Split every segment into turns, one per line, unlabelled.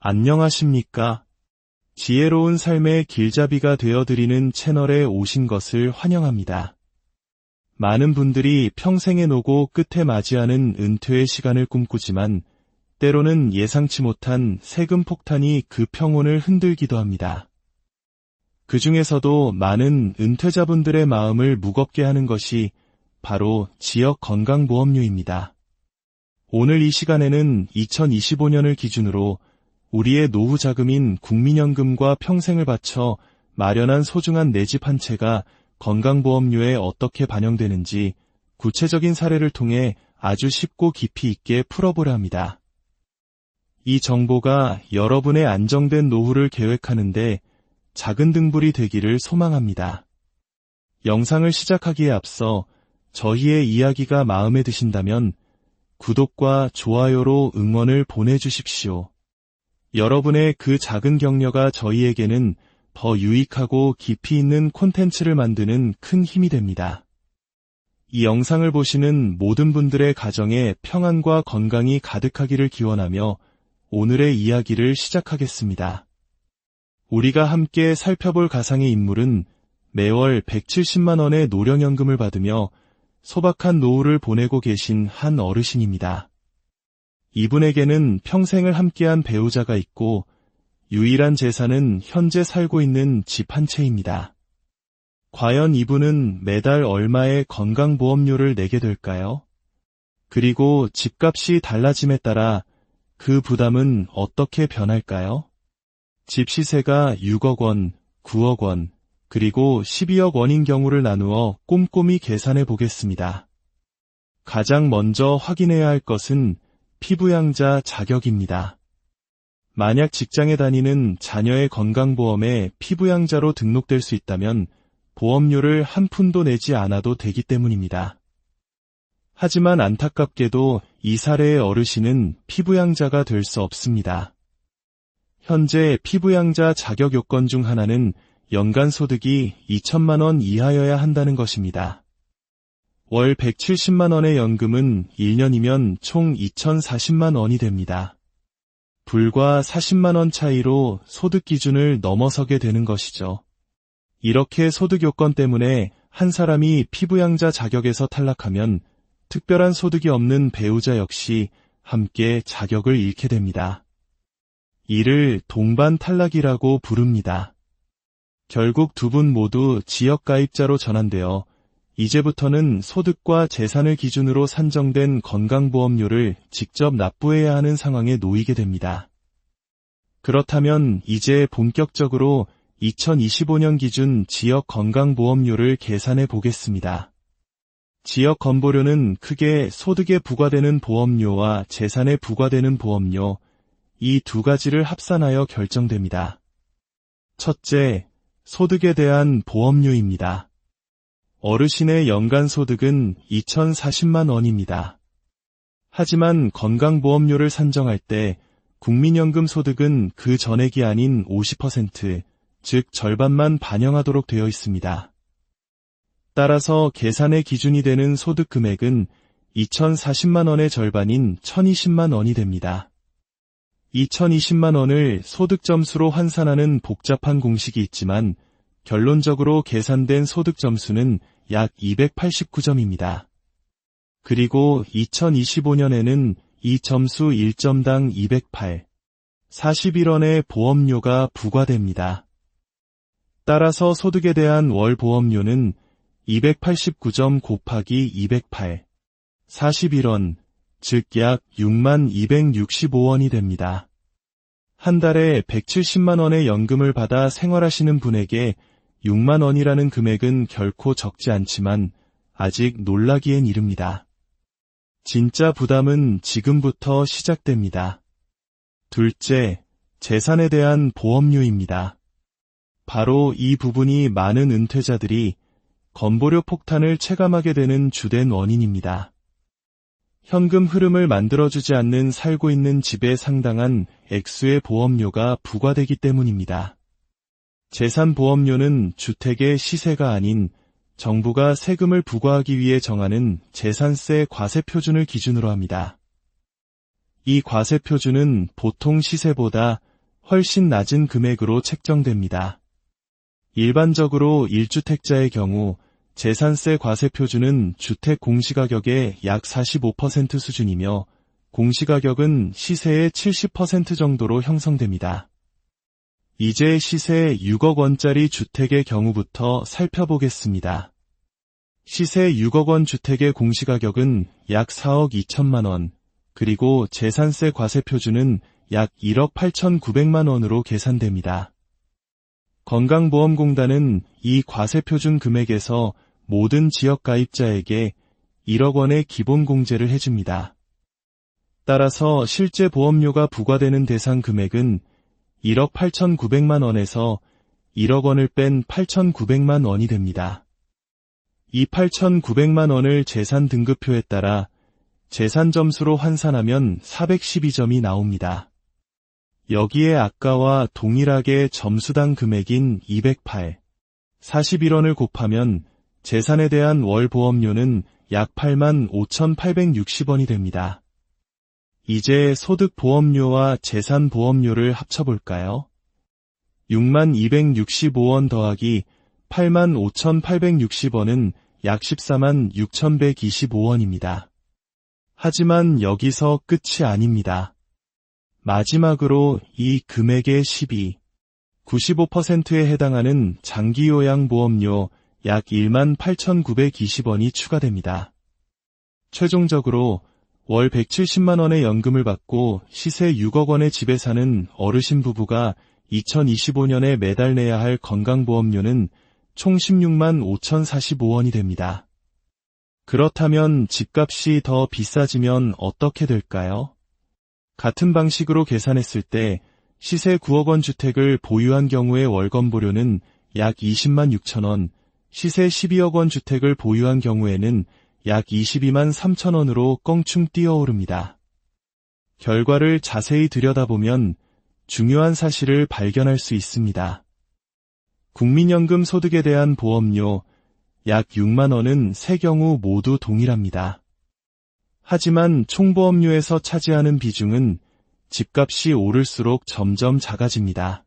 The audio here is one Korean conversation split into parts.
안녕하십니까? 지혜로운 삶의 길잡이가 되어드리는 채널에 오신 것을 환영합니다. 많은 분들이 평생의 노고 끝에 맞이하는 은퇴의 시간을 꿈꾸지만 때로는 예상치 못한 세금 폭탄이 그 평온을 흔들기도 합니다. 그 중에서도 많은 은퇴자분들의 마음을 무겁게 하는 것이 바로 지역 건강보험료입니다. 오늘 이 시간에는 2025년을 기준으로 우리의 노후 자금인 국민연금과 평생을 바쳐 마련한 소중한 내 집 한 채가 건강보험료에 어떻게 반영되는지 구체적인 사례를 통해 아주 쉽고 깊이 있게 풀어보려 합니다. 이 정보가 여러분의 안정된 노후를 계획하는데 작은 등불이 되기를 소망합니다. 영상을 시작하기에 앞서 저희의 이야기가 마음에 드신다면 구독과 좋아요로 응원을 보내주십시오. 여러분의 그 작은 격려가 저희에게는 더 유익하고 깊이 있는 콘텐츠를 만드는 큰 힘이 됩니다. 이 영상을 보시는 모든 분들의 가정에 평안과 건강이 가득하기를 기원하며 오늘의 이야기를 시작하겠습니다. 우리가 함께 살펴볼 가상의 인물은 매월 170만 원의 노령연금을 받으며 소박한 노후를 보내고 계신 한 어르신입니다. 이분에게는 평생을 함께한 배우자가 있고 유일한 재산은 현재 살고 있는 집 한 채입니다. 과연 이분은 매달 얼마의 건강보험료를 내게 될까요? 그리고 집값이 달라짐에 따라 그 부담은 어떻게 변할까요? 집 시세가 6억 원, 9억 원, 그리고 12억 원인 경우를 나누어 꼼꼼히 계산해 보겠습니다. 가장 먼저 확인해야 할 것은 피부양자 자격입니다. 만약 직장에 다니는 자녀의 건강보험에 피부양자로 등록될 수 있다면 보험료를 한 푼도 내지 않아도 되기 때문입니다. 하지만 안타깝게도 이 사례의 어르신은 피부양자가 될 수 없습니다. 현재 피부양자 자격 요건 중 하나는 연간 소득이 2천만 원 이하여야 한다는 것입니다. 월 170만 원의 연금은 1년이면 총 2,040만 원이 됩니다. 불과 40만 원 차이로 소득 기준을 넘어서게 되는 것이죠. 이렇게 소득 요건 때문에 한 사람이 피부양자 자격에서 탈락하면 특별한 소득이 없는 배우자 역시 함께 자격을 잃게 됩니다. 이를 동반 탈락이라고 부릅니다. 결국 두 분 모두 지역가입자로 전환되어 이제부터는 소득과 재산을 기준으로 산정된 건강보험료를 직접 납부해야 하는 상황에 놓이게 됩니다. 그렇다면 이제 본격적으로 2025년 기준 지역 건강보험료를 계산해 보겠습니다. 지역 건보료는 크게 소득에 부과되는 보험료와 재산에 부과되는 보험료, 이 두 가지를 합산하여 결정됩니다. 첫째, 소득에 대한 보험료입니다. 어르신의 연간 소득은 2,040만 원입니다. 하지만 건강보험료를 산정할 때 국민연금 소득은 그 전액이 아닌 50%, 즉 절반만 반영하도록 되어 있습니다. 따라서 계산의 기준이 되는 소득 금액은 2,040만 원의 절반인 1,020만 원이 됩니다. 이 1,020만 원을 소득 점수로 환산하는 복잡한 공식이 있지만 결론적으로 계산된 소득 점수는 약 289점입니다. 그리고 2025년에는 이 점수 1점당 208, 41원의 보험료가 부과됩니다. 따라서 소득에 대한 월 보험료는 289점 곱하기 208, 41원, 즉 약 6만 265원이 됩니다. 한 달에 170만 원의 연금을 받아 생활하시는 분에게 6만 원이라는 금액은 결코 적지 않지만 아직 놀라기엔 이릅니다. 진짜 부담은 지금부터 시작됩니다. 둘째, 재산에 대한 보험료입니다. 바로 이 부분이 많은 은퇴자들이 건보료 폭탄을 체감하게 되는 주된 원인입니다. 현금 흐름을 만들어주지 않는 살고 있는 집에 상당한 액수의 보험료가 부과되기 때문입니다. 재산보험료는 주택의 시세가 아닌 정부가 세금을 부과하기 위해 정하는 재산세 과세표준을 기준으로 합니다. 이 과세표준은 보통 시세보다 훨씬 낮은 금액으로 책정됩니다. 일반적으로 1주택자의 경우 재산세 과세표준은 주택 공시가격의 약 45% 수준이며 공시가격은 시세의 70% 정도로 형성됩니다. 이제 시세 6억 원짜리 주택의 경우부터 살펴보겠습니다. 시세 6억 원 주택의 공시가격은 약 4억 2천만 원, 그리고 재산세 과세표준은 약 1억 8,900만 원으로 계산됩니다. 건강보험공단은 이 과세표준 금액에서 모든 지역가입자에게 1억 원의 기본공제를 해줍니다. 따라서 실제 보험료가 부과되는 대상 금액은 1억 8,900만 원에서 1억 원을 뺀 8,900만 원이 됩니다. 이 8,900만 원을 재산 등급표에 따라 재산 점수로 환산하면 412점이 나옵니다. 여기에 아까와 동일하게 점수당 금액인 208, 41원을 곱하면 재산에 대한 월 보험료는 약 85,860원이 됩니다. 이제 소득보험료와 재산보험료를 합쳐볼까요? 62,265원 더하기 85,860원은 약 146,125원입니다. 하지만 여기서 끝이 아닙니다. 마지막으로 이 금액의 95%에 해당하는 장기요양보험료 약 18,920원이 추가됩니다. 최종적으로 월 170만 원의 연금을 받고 시세 6억 원의 집에 사는 어르신 부부가 2025년에 매달 내야 할 건강보험료는 총 16만 5,045원이 됩니다. 그렇다면 집값이 더 비싸지면 어떻게 될까요? 같은 방식으로 계산했을 때 시세 9억 원 주택을 보유한 경우의 월건보료는 약 20만 6천 원, 시세 12억 원 주택을 보유한 경우에는 약 22만 3천 원으로 껑충 뛰어오릅니다. 결과를 자세히 들여다보면 중요한 사실을 발견할 수 있습니다. 국민연금 소득에 대한 보험료 약 6만 원은 세 경우 모두 동일합니다. 하지만 총보험료에서 차지하는 비중은 집값이 오를수록 점점 작아집니다.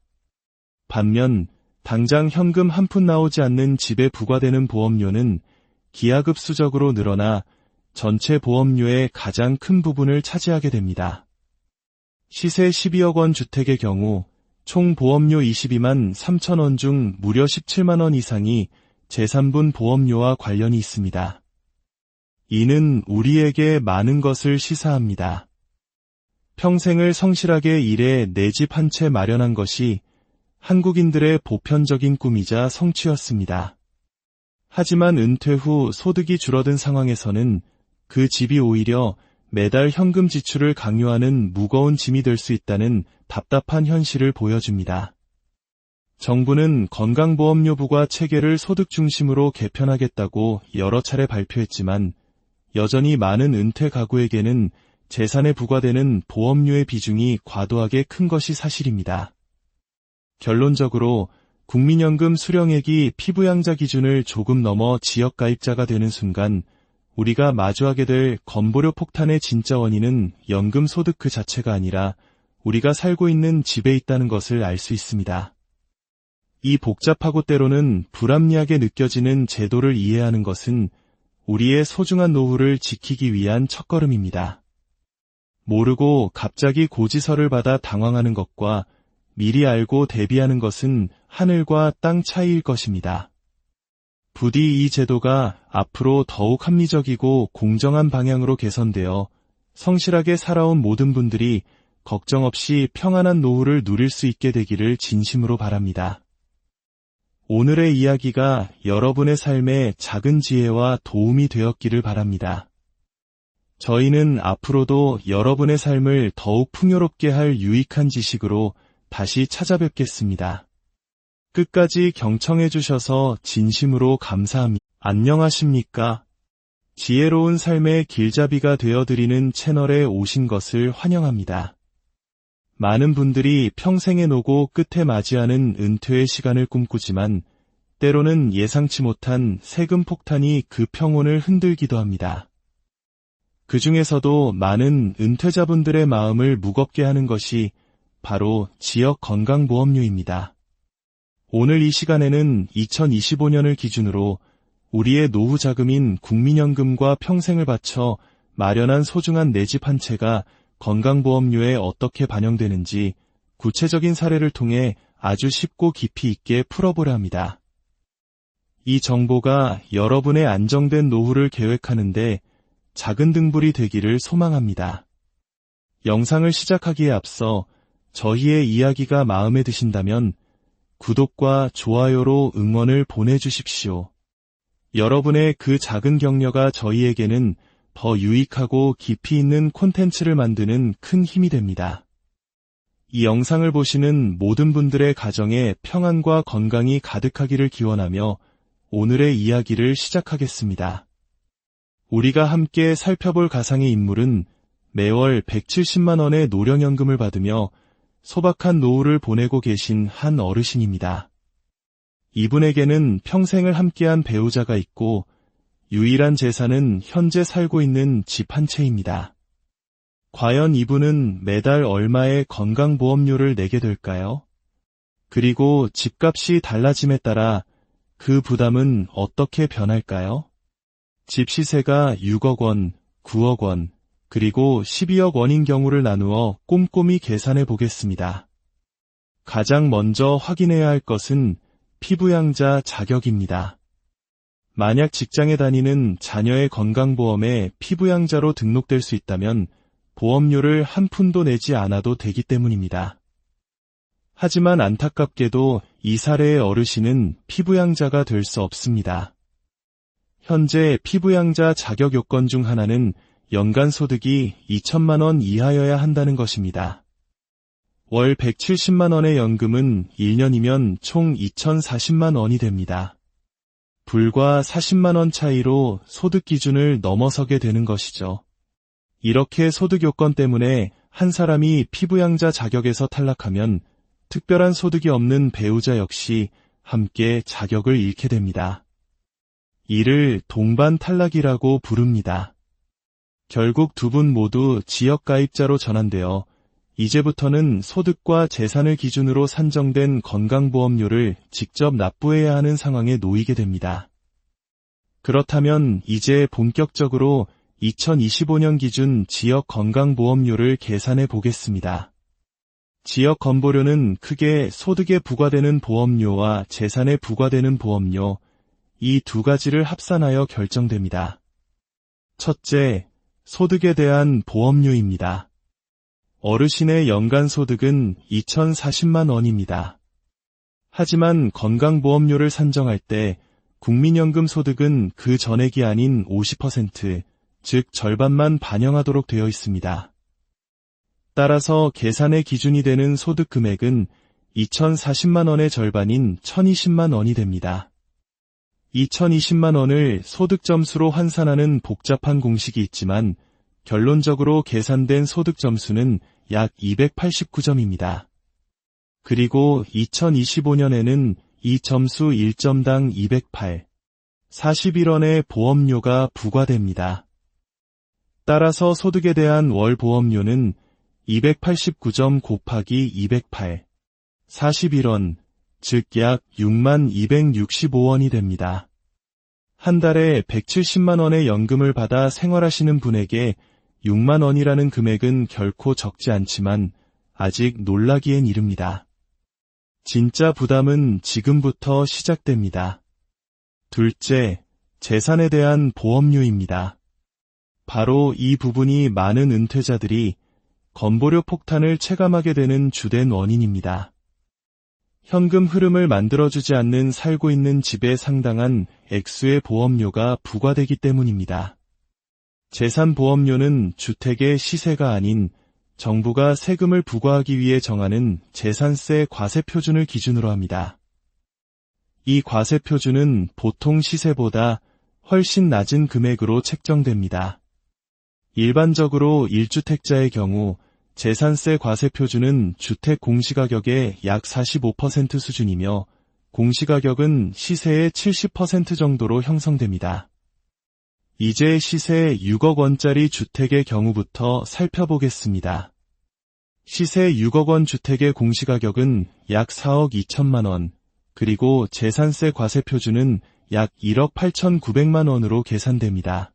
반면 당장 현금 한 푼 나오지 않는 집에 부과되는 보험료는 기하급수적으로 늘어나 전체 보험료의 가장 큰 부분을 차지하게 됩니다. 시세 12억 원 주택의 경우 총 보험료 22만 3천 원 중 무려 17만 원 이상이 제3분 보험료와 관련이 있습니다. 이는 우리에게 많은 것을 시사합니다. 평생을 성실하게 일해 내 집 한 채 마련한 것이 한국인들의 보편적인 꿈이자 성취였습니다. 하지만 은퇴 후 소득이 줄어든 상황에서는 그 집이 오히려 매달 현금 지출을 강요하는 무거운 짐이 될 수 있다는 답답한 현실을 보여줍니다. 정부는 건강보험료 부과 체계를 소득 중심으로 개편하겠다고 여러 차례 발표했지만 여전히 많은 은퇴 가구에게는 재산에 부과되는 보험료의 비중이 과도하게 큰 것이 사실입니다. 결론적으로 국민연금 수령액이 피부양자 기준을 조금 넘어 지역가입자가 되는 순간 우리가 마주하게 될 건보료 폭탄의 진짜 원인은 연금 소득 그 자체가 아니라 우리가 살고 있는 집에 있다는 것을 알 수 있습니다. 이 복잡하고 때로는 불합리하게 느껴지는 제도를 이해하는 것은 우리의 소중한 노후를 지키기 위한 첫걸음입니다. 모르고 갑자기 고지서를 받아 당황하는 것과 미리 알고 대비하는 것은 하늘과 땅 차이일 것입니다. 부디 이 제도가 앞으로 더욱 합리적이고 공정한 방향으로 개선되어 성실하게 살아온 모든 분들이 걱정 없이 평안한 노후를 누릴 수 있게 되기를 진심으로 바랍니다. 오늘의 이야기가 여러분의 삶에 작은 지혜와 도움이 되었기를 바랍니다. 저희는 앞으로도 여러분의 삶을 더욱 풍요롭게 할 유익한 지식으로 다시 찾아뵙겠습니다. 끝까지 경청해 주셔서 진심으로 감사합니다. 안녕하십니까? 지혜로운 삶의 길잡이가 되어드리는 채널에 오신 것을 환영합니다. 많은 분들이 평생의 노고 끝에 맞이하는 은퇴의 시간을 꿈꾸지만 때로는 예상치 못한 세금 폭탄이 그 평온을 흔들기도 합니다. 그 중에서도 많은 은퇴자분들의 마음을 무겁게 하는 것이 바로 지역 건강보험료입니다. 오늘 이 시간에는 2025년을 기준으로 우리의 노후 자금인 국민연금과 평생을 바쳐 마련한 소중한 내 집 한 채가 건강보험료에 어떻게 반영되는지 구체적인 사례를 통해 아주 쉽고 깊이 있게 풀어보려 합니다. 이 정보가 여러분의 안정된 노후를 계획하는데 작은 등불이 되기를 소망합니다. 영상을 시작하기에 앞서 저희의 이야기가 마음에 드신다면 구독과 좋아요로 응원을 보내주십시오. 여러분의 그 작은 격려가 저희에게는 더 유익하고 깊이 있는 콘텐츠를 만드는 큰 힘이 됩니다. 이 영상을 보시는 모든 분들의 가정에 평안과 건강이 가득하기를 기원하며 오늘의 이야기를 시작하겠습니다. 우리가 함께 살펴볼 가상의 인물은 매월 170만 원의 노령연금을 받으며 소박한 노후를 보내고 계신 한 어르신입니다. 이분에게는 평생을 함께한 배우자가 있고 유일한 재산은 현재 살고 있는 집 한 채입니다. 과연 이분은 매달 얼마의 건강보험료를 내게 될까요? 그리고 집값이 달라짐에 따라 그 부담은 어떻게 변할까요? 집 시세가 6억 원, 9억 원, 그리고 12억 원인 경우를 나누어 꼼꼼히 계산해 보겠습니다. 가장 먼저 확인해야 할 것은 피부양자 자격입니다. 만약 직장에 다니는 자녀의 건강보험에 피부양자로 등록될 수 있다면 보험료를 한 푼도 내지 않아도 되기 때문입니다. 하지만 안타깝게도 이 사례의 어르신은 피부양자가 될 수 없습니다. 현재 피부양자 자격 요건 중 하나는 연간 소득이 2천만 원 이하여야 한다는 것입니다. 월 170만 원의 연금은 1년이면 총 2,040만 원이 됩니다. 불과 40만 원 차이로 소득 기준을 넘어서게 되는 것이죠. 이렇게 소득 요건 때문에 한 사람이 피부양자 자격에서 탈락하면 특별한 소득이 없는 배우자 역시 함께 자격을 잃게 됩니다. 이를 동반 탈락이라고 부릅니다. 결국 두 분 모두 지역가입자로 전환되어 이제부터는 소득과 재산을 기준으로 산정된 건강보험료를 직접 납부해야 하는 상황에 놓이게 됩니다. 그렇다면 이제 본격적으로 2025년 기준 지역 건강보험료를 계산해 보겠습니다. 지역 건보료는 크게 소득에 부과되는 보험료와 재산에 부과되는 보험료, 이 두 가지를 합산하여 결정됩니다. 첫째, 소득에 대한 보험료입니다. 어르신의 연간 소득은 2,040만 원입니다. 하지만 건강보험료를 산정할 때 국민연금 소득은 그 전액이 아닌 50%, 즉 절반만 반영하도록 되어 있습니다. 따라서 계산의 기준이 되는 소득 금액은 2,040만 원의 절반인 1,020만 원이 됩니다. 2,020만 원을 소득점수로 환산하는 복잡한 공식이 있지만 결론적으로 계산된 소득점수는 약 289점입니다. 그리고 2025년에는 이 점수 1점당 208, 41원의 보험료가 부과됩니다. 따라서 소득에 대한 월 보험료는 289점 곱하기 208, 41원, 즉 약 6265원이 됩니다. 한 달에 170만 원의 연금을 받아 생활하시는 분에게 6만 원이라는 금액은 결코 적지 않지만 아직 놀라기엔 이릅니다. 진짜 부담은 지금부터 시작됩니다. 둘째, 재산에 대한 보험료입니다. 바로 이 부분이 많은 은퇴자들이 건보료 폭탄을 체감하게 되는 주된 원인입니다. 현금 흐름을 만들어주지 않는 살고 있는 집에 상당한 액수의 보험료가 부과되기 때문입니다. 재산보험료는 주택의 시세가 아닌 정부가 세금을 부과하기 위해 정하는 재산세 과세표준을 기준으로 합니다. 이 과세표준은 보통 시세보다 훨씬 낮은 금액으로 책정됩니다. 일반적으로 1주택자의 경우 재산세 과세표준은 주택 공시가격의 약 45% 수준이며 공시가격은 시세의 70% 정도로 형성됩니다. 이제 시세 6억 원짜리 주택의 경우부터 살펴보겠습니다. 시세 6억 원 주택의 공시가격은 약 4억 2천만 원, 그리고 재산세 과세표준은 약 1억 8,900만 원으로 계산됩니다.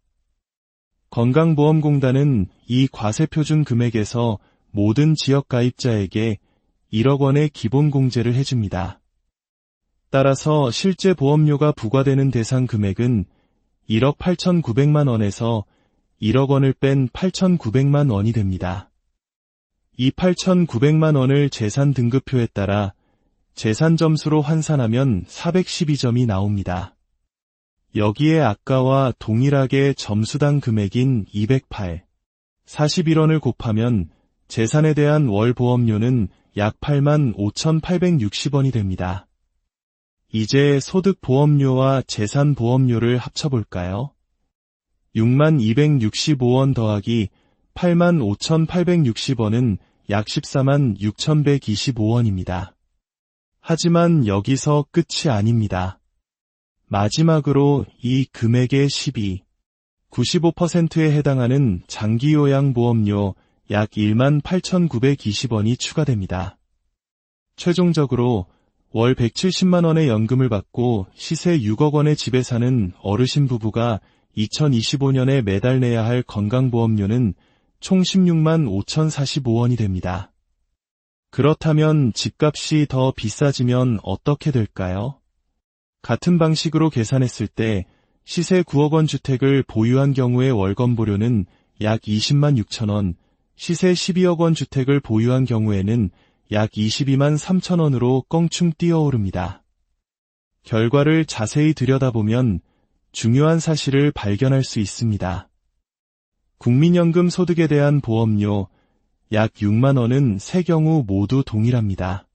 건강보험공단은 이 과세표준 금액에서 모든 지역 가입자에게 1억 원의 기본 공제를 해줍니다. 따라서 실제 보험료가 부과되는 대상 금액은 1억 8,900만 원에서 1억 원을 뺀 8,900만 원이 됩니다. 이 8,900만 원을 재산 등급표에 따라 재산 점수로 환산하면 412점이 나옵니다. 여기에 아까와 동일하게 점수당 금액인 208, 41원을 곱하면 재산에 대한 월 보험료는 약 85,860원이 됩니다. 이제 소득보험료와 재산보험료를 합쳐볼까요? 62,265원 더하기 85,860원은 약 146,125원입니다. 하지만 여기서 끝이 아닙니다. 마지막으로 이 금액의 95%에 해당하는 장기요양보험료 약 18,920원이 추가됩니다. 최종적으로 월 170만 원의 연금을 받고 시세 6억 원의 집에 사는 어르신 부부가 2025년에 매달 내야 할 건강보험료는 총 16만 5,045원이 됩니다. 그렇다면 집값이 더 비싸지면 어떻게 될까요? 같은 방식으로 계산했을 때 시세 9억 원 주택을 보유한 경우의 월건보료는 약 20만 6천 원, 시세 12억 원 주택을 보유한 경우에는 약 22만 3천 원으로 껑충 뛰어오릅니다. 결과를 자세히 들여다보면 중요한 사실을 발견할 수 있습니다. 국민연금 소득에 대한 보험료 약 6만 원은 세 경우 모두 동일합니다.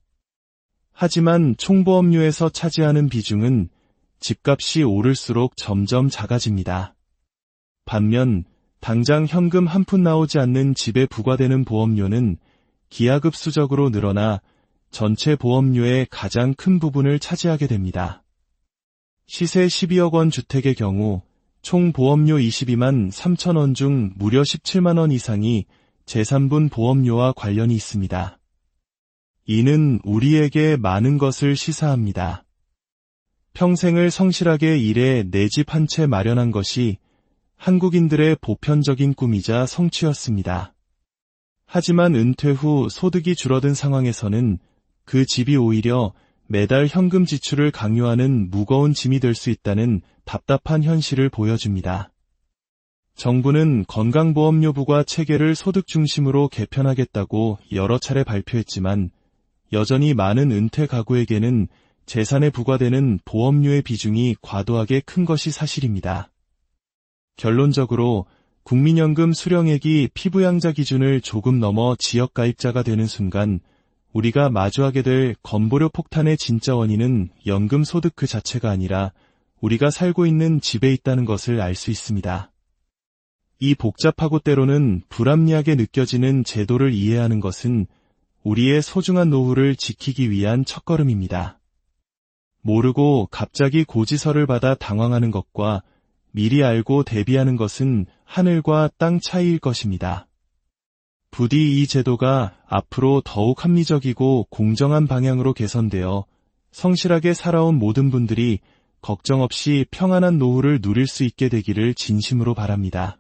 하지만 총보험료에서 차지하는 비중은 집값이 오를수록 점점 작아집니다. 반면 당장 현금 한 푼 나오지 않는 집에 부과되는 보험료는 기하급수적으로 늘어나 전체 보험료의 가장 큰 부분을 차지하게 됩니다. 시세 12억 원 주택의 경우 총 보험료 22만 3천 원 중 무려 17만 원 이상이 제3분 보험료와 관련이 있습니다. 이는 우리에게 많은 것을 시사합니다. 평생을 성실하게 일해 내 집 한 채 마련한 것이 한국인들의 보편적인 꿈이자 성취였습니다. 하지만 은퇴 후 소득이 줄어든 상황에서는 그 집이 오히려 매달 현금 지출을 강요하는 무거운 짐이 될 수 있다는 답답한 현실을 보여줍니다. 정부는 건강보험료 부과 체계를 소득 중심으로 개편하겠다고 여러 차례 발표했지만 여전히 많은 은퇴 가구에게는 재산에 부과되는 보험료의 비중이 과도하게 큰 것이 사실입니다. 결론적으로 국민연금 수령액이 피부양자 기준을 조금 넘어 지역가입자가 되는 순간 우리가 마주하게 될 건보료 폭탄의 진짜 원인은 연금 소득 그 자체가 아니라 우리가 살고 있는 집에 있다는 것을 알 수 있습니다. 이 복잡하고 때로는 불합리하게 느껴지는 제도를 이해하는 것은 우리의 소중한 노후를 지키기 위한 첫걸음입니다. 모르고 갑자기 고지서를 받아 당황하는 것과 미리 알고 대비하는 것은 하늘과 땅 차이일 것입니다. 부디 이 제도가 앞으로 더욱 합리적이고 공정한 방향으로 개선되어 성실하게 살아온 모든 분들이 걱정 없이 평안한 노후를 누릴 수 있게 되기를 진심으로 바랍니다.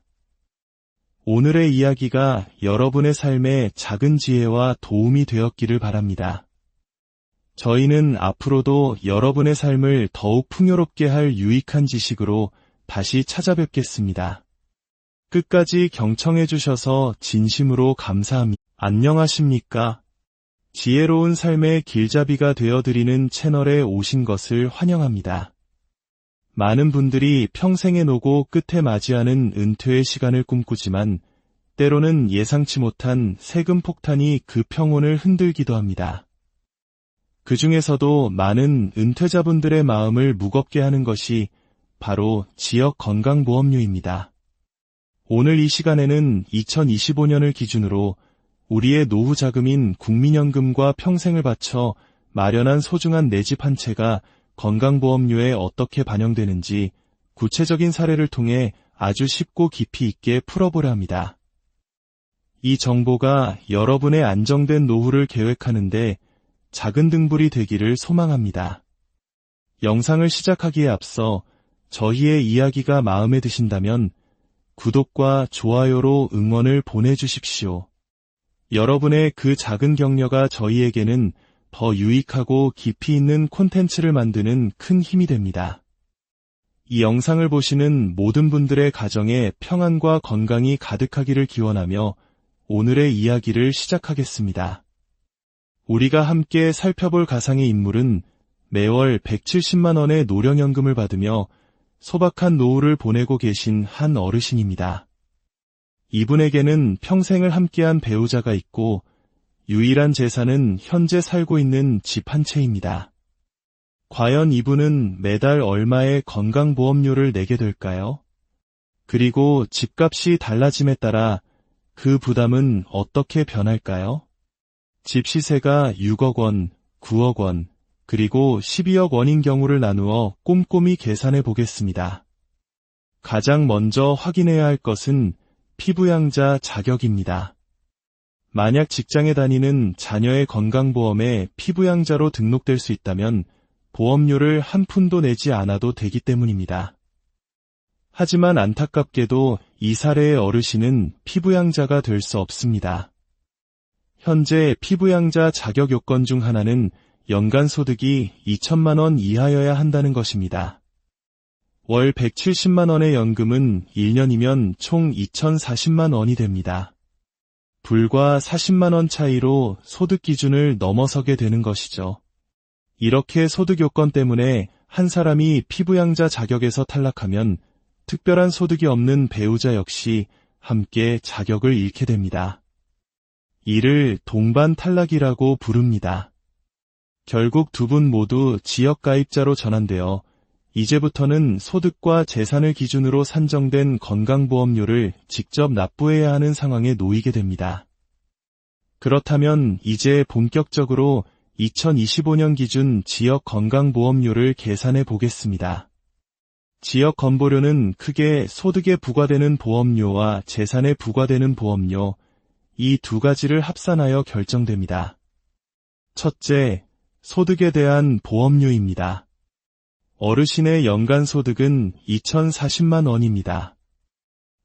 오늘의 이야기가 여러분의 삶에 작은 지혜와 도움이 되었기를 바랍니다. 저희는 앞으로도 여러분의 삶을 더욱 풍요롭게 할 유익한 지식으로 다시 찾아뵙겠습니다. 끝까지 경청해 주셔서 진심으로 감사합니다. 안녕하십니까? 지혜로운 삶의 길잡이가 되어드리는 채널에 오신 것을 환영합니다. 많은 분들이 평생의 노고 끝에 맞이하는 은퇴의 시간을 꿈꾸지만 때로는 예상치 못한 세금 폭탄이 그 평온을 흔들기도 합니다. 그 중에서도 많은 은퇴자분들의 마음을 무겁게 하는 것이 바로 지역 건강보험료입니다. 오늘 이 시간에는 2025년을 기준으로 우리의 노후 자금인 국민연금과 평생을 바쳐 마련한 소중한 내 집 한 채가 건강보험료에 어떻게 반영되는지 구체적인 사례를 통해 아주 쉽고 깊이 있게 풀어보려 합니다. 이 정보가 여러분의 안정된 노후를 계획하는데 작은 등불이 되기를 소망합니다. 영상을 시작하기에 앞서 저희의 이야기가 마음에 드신다면 구독과 좋아요로 응원을 보내주십시오. 여러분의 그 작은 격려가 저희에게는 더 유익하고 깊이 있는 콘텐츠를 만드는 큰 힘이 됩니다. 이 영상을 보시는 모든 분들의 가정에 평안과 건강이 가득하기를 기원하며 오늘의 이야기를 시작하겠습니다. 우리가 함께 살펴볼 가상의 인물은 매월 170만 원의 노령연금을 받으며 소박한 노후를 보내고 계신 한 어르신입니다. 이분에게는 평생을 함께한 배우자가 있고 유일한 재산은 현재 살고 있는 집 한 채입니다. 과연 이분은 매달 얼마의 건강보험료를 내게 될까요? 그리고 집값이 달라짐에 따라 그 부담은 어떻게 변할까요? 집 시세가 6억 원, 9억 원, 그리고 12억 원인 경우를 나누어 꼼꼼히 계산해 보겠습니다. 가장 먼저 확인해야 할 것은 피부양자 자격입니다. 만약 직장에 다니는 자녀의 건강보험에 피부양자로 등록될 수 있다면 보험료를 한 푼도 내지 않아도 되기 때문입니다. 하지만 안타깝게도 이 사례의 어르신은 피부양자가 될 수 없습니다. 현재 피부양자 자격 요건 중 하나는 연간 소득이 2천만 원 이하여야 한다는 것입니다. 월 170만 원의 연금은 1년이면 총 2,040만 원이 됩니다. 불과 40만 원 차이로 소득 기준을 넘어서게 되는 것이죠. 이렇게 소득 요건 때문에 한 사람이 피부양자 자격에서 탈락하면 특별한 소득이 없는 배우자 역시 함께 자격을 잃게 됩니다. 이를 동반 탈락이라고 부릅니다. 결국 두 분 모두 지역가입자로 전환되어 이제부터는 소득과 재산을 기준으로 산정된 건강보험료를 직접 납부해야 하는 상황에 놓이게 됩니다. 그렇다면 이제 본격적으로 2025년 기준 지역 건강보험료를 계산해 보겠습니다. 지역 건보료는 크게 소득에 부과되는 보험료와 재산에 부과되는 보험료, 이 두 가지를 합산하여 결정됩니다. 첫째, 소득에 대한 보험료입니다. 어르신의 연간 소득은 2,040만 원입니다.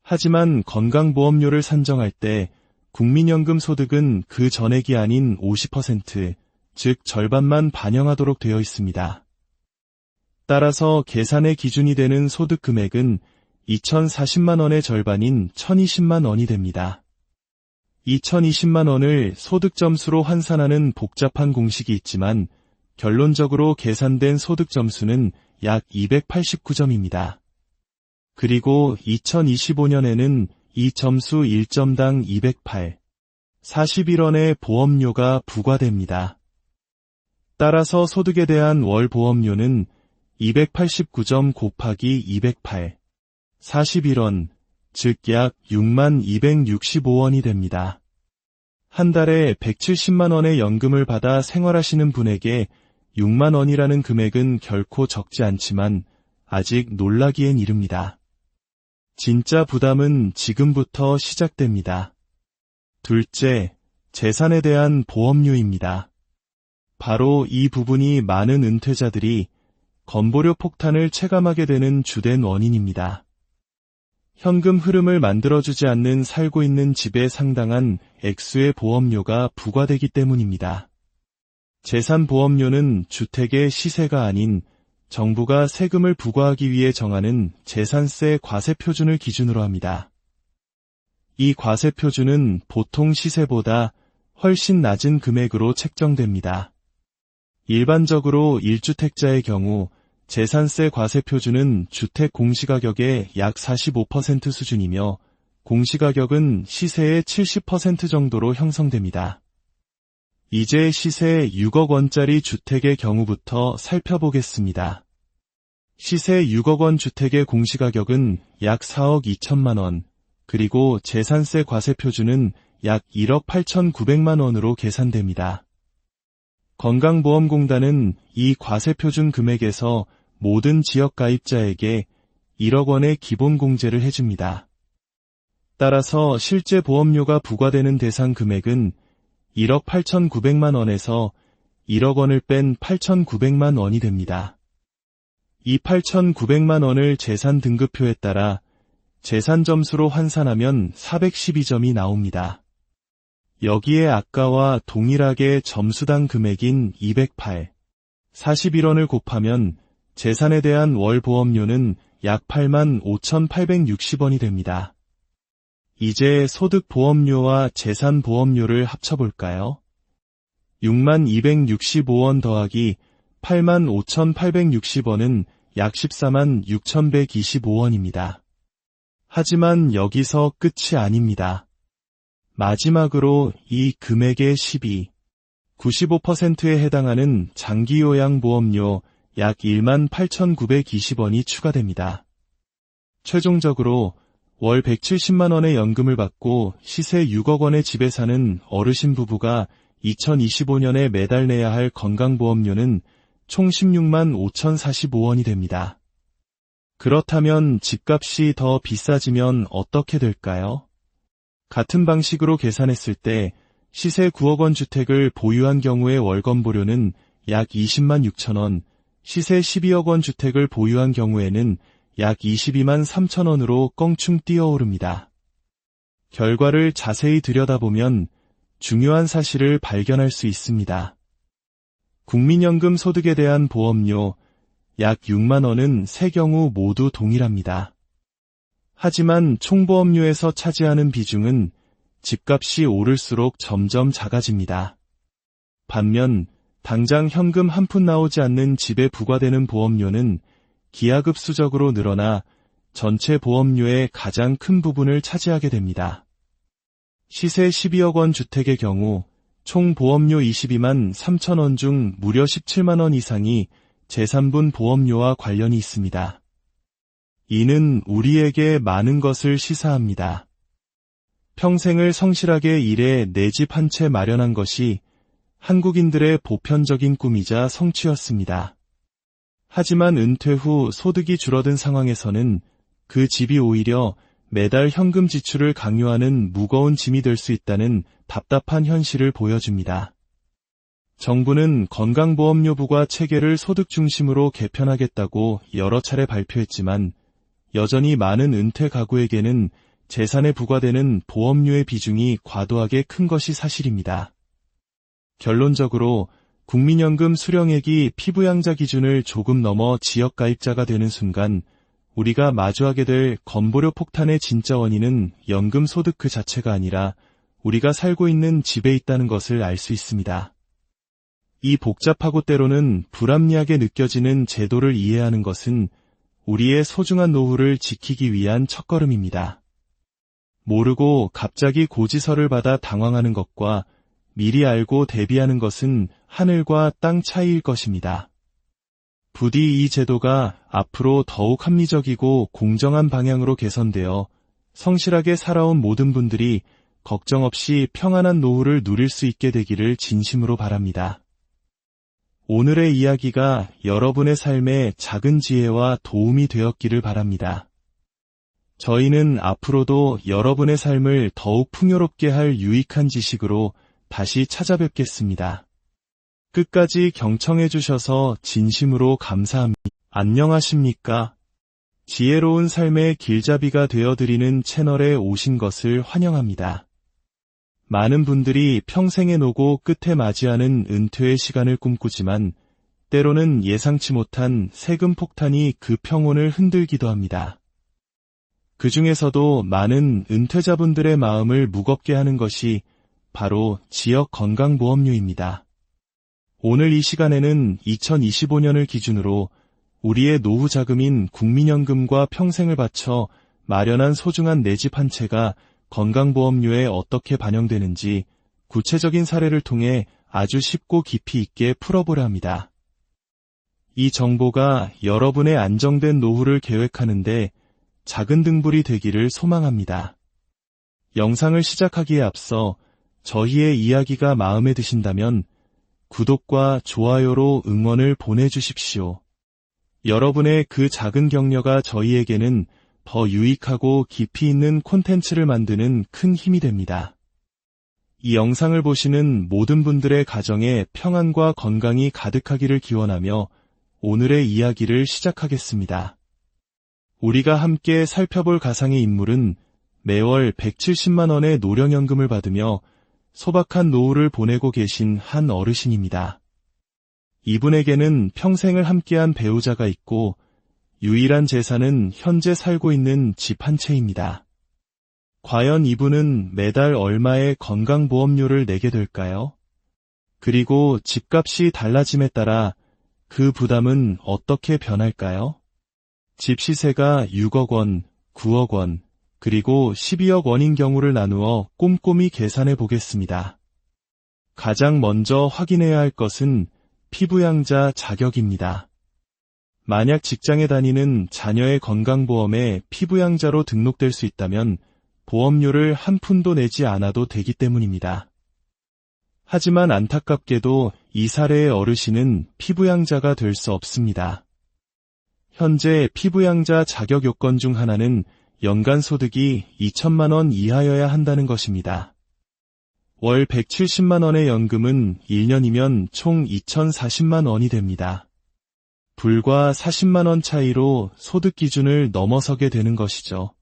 하지만 건강보험료를 산정할 때 국민연금 소득은 그 전액이 아닌 50%, 즉 절반만 반영하도록 되어 있습니다. 따라서 계산의 기준이 되는 소득 금액은 2,040만 원의 절반인 1,020만 원이 됩니다. 2,020만 원을 소득 점수로 환산하는 복잡한 공식이 있지만 결론적으로 계산된 소득 점수는 약 289점입니다. 그리고 2025년에는 이 점수 1점당 208, 41원의 보험료가 부과됩니다. 따라서 소득에 대한 월 보험료는 289점 곱하기 208, 41원, 즉 약 6265원이 됩니다. 한 달에 170만 원의 연금을 받아 생활하시는 분에게 6만 원이라는 금액은 결코 적지 않지만 아직 놀라기엔 이릅니다. 진짜 부담은 지금부터 시작됩니다. 둘째, 재산에 대한 보험료입니다. 바로 이 부분이 많은 은퇴자들이 건보료 폭탄을 체감하게 되는 주된 원인입니다. 현금 흐름을 만들어주지 않는 살고 있는 집에 상당한 액수의 보험료가 부과되기 때문입니다. 재산보험료는 주택의 시세가 아닌 정부가 세금을 부과하기 위해 정하는 재산세 과세표준을 기준으로 합니다. 이 과세표준은 보통 시세보다 훨씬 낮은 금액으로 책정됩니다. 일반적으로 1주택자의 경우 재산세 과세표준은 주택 공시가격의 약 45% 수준이며 공시가격은 시세의 70% 정도로 형성됩니다. 이제 시세 6억 원짜리 주택의 경우부터 살펴보겠습니다. 시세 6억 원 주택의 공시가격은 약 4억 2천만 원, 그리고 재산세 과세표준은 약 1억 8,900만 원으로 계산됩니다. 건강보험공단은 이 과세표준 금액에서 모든 지역 가입자에게 1억 원의 기본공제를 해줍니다. 따라서 실제 보험료가 부과되는 대상 금액은 1억 8,900만 원에서 1억 원을 뺀 8,900만 원이 됩니다. 이 8,900만 원을 재산 등급표에 따라 재산 점수로 환산하면 412점이 나옵니다. 여기에 아까와 동일하게 점수당 금액인 208, 41원을 곱하면 재산에 대한 월 보험료는 약 85,860원이 됩니다. 이제 소득보험료와 재산보험료를 합쳐볼까요? 62,265원 더하기 85,860원은 약 146,125원입니다. 하지만 여기서 끝이 아닙니다. 마지막으로 이 금액의 95%에 해당하는 장기요양보험료 약 18,920원이 추가됩니다. 최종적으로 월 170만 원의 연금을 받고 시세 6억 원의 집에 사는 어르신 부부가 2025년에 매달 내야 할 건강보험료는 총 16만 5,045원이 됩니다. 그렇다면 집값이 더 비싸지면 어떻게 될까요? 같은 방식으로 계산했을 때 시세 9억 원 주택을 보유한 경우의 월건보료는 약 20만 6천 원, 시세 12억 원 주택을 보유한 경우에는 약 22만 3천 원으로 껑충 뛰어오릅니다. 결과를 자세히 들여다보면 중요한 사실을 발견할 수 있습니다. 국민연금 소득에 대한 보험료 약 6만 원은 세 경우 모두 동일합니다. 하지만 총보험료에서 차지하는 비중은 집값이 오를수록 점점 작아집니다. 반면 당장 현금 한 푼 나오지 않는 집에 부과되는 보험료는 기하급수적으로 늘어나 전체 보험료의 가장 큰 부분을 차지하게 됩니다. 시세 12억 원 주택의 경우 총 보험료 22만 3천 원 중 무려 17만 원 이상이 제3분 보험료와 관련이 있습니다. 이는 우리에게 많은 것을 시사합니다. 평생을 성실하게 일해 내 집 한 채 마련한 것이 한국인들의 보편적인 꿈이자 성취였습니다. 하지만 은퇴 후 소득이 줄어든 상황에서는 그 집이 오히려 매달 현금 지출을 강요하는 무거운 짐이 될 수 있다는 답답한 현실을 보여줍니다. 정부는 건강보험료 부과 체계를 소득 중심으로 개편하겠다고 여러 차례 발표했지만 여전히 많은 은퇴 가구에게는 재산에 부과되는 보험료의 비중이 과도하게 큰 것이 사실입니다. 결론적으로 국민연금 수령액이 피부양자 기준을 조금 넘어 지역가입자가 되는 순간 우리가 마주하게 될 건보료 폭탄의 진짜 원인은 연금 소득 그 자체가 아니라 우리가 살고 있는 집에 있다는 것을 알 수 있습니다. 이 복잡하고 때로는 불합리하게 느껴지는 제도를 이해하는 것은 우리의 소중한 노후를 지키기 위한 첫걸음입니다. 모르고 갑자기 고지서를 받아 당황하는 것과 미리 알고 대비하는 것은 하늘과 땅 차이일 것입니다. 부디 이 제도가 앞으로 더욱 합리적이고 공정한 방향으로 개선되어 성실하게 살아온 모든 분들이 걱정 없이 평안한 노후를 누릴 수 있게 되기를 진심으로 바랍니다. 오늘의 이야기가 여러분의 삶에 작은 지혜와 도움이 되었기를 바랍니다. 저희는 앞으로도 여러분의 삶을 더욱 풍요롭게 할 유익한 지식으로 다시 찾아뵙겠습니다. 끝까지 경청해 주셔서 진심으로 감사합니다. 안녕하십니까? 지혜로운 삶의 길잡이가 되어드리는 채널에 오신 것을 환영합니다. 많은 분들이 평생의 노고 끝에 맞이하는 은퇴의 시간을 꿈꾸지만 때로는 예상치 못한 세금 폭탄이 그 평온을 흔들기도 합니다. 그 중에서도 많은 은퇴자분들의 마음을 무겁게 하는 것이 바로 지역 건강보험료입니다. 오늘 이 시간에는 2025년을 기준으로 우리의 노후 자금인 국민연금과 평생을 바쳐 마련한 소중한 내 집 한 채가 건강보험료에 어떻게 반영되는지 구체적인 사례를 통해 아주 쉽고 깊이 있게 풀어보려 합니다. 이 정보가 여러분의 안정된 노후를 계획하는데 작은 등불이 되기를 소망합니다. 영상을 시작하기에 앞서 저희의 이야기가 마음에 드신다면 구독과 좋아요로 응원을 보내주십시오. 여러분의 그 작은 격려가 저희에게는 더 유익하고 깊이 있는 콘텐츠를 만드는 큰 힘이 됩니다. 이 영상을 보시는 모든 분들의 가정에 평안과 건강이 가득하기를 기원하며 오늘의 이야기를 시작하겠습니다. 우리가 함께 살펴볼 가상의 인물은 매월 170만 원의 노령연금을 받으며 소박한 노후를 보내고 계신 한 어르신입니다. 이분에게는 평생을 함께한 배우자가 있고 유일한 재산은 현재 살고 있는 집 한 채입니다. 과연 이분은 매달 얼마의 건강보험료를 내게 될까요? 그리고 집값이 달라짐에 따라 그 부담은 어떻게 변할까요? 집 시세가 6억 원, 9억 원, 그리고 12억 원인 경우를 나누어 꼼꼼히 계산해 보겠습니다. 가장 먼저 확인해야 할 것은 피부양자 자격입니다. 만약 직장에 다니는 자녀의 건강보험에 피부양자로 등록될 수 있다면 보험료를 한 푼도 내지 않아도 되기 때문입니다. 하지만 안타깝게도 이 사례의 어르신은 피부양자가 될 수 없습니다. 현재 피부양자 자격 요건 중 하나는 연간 소득이 2천만 원 이하여야 한다는 것입니다. 월 170만 원의 연금은 1년이면 총 2,040만 원이 됩니다. 불과 40만 원 차이로 소득 기준을 넘어서게 되는 것이죠.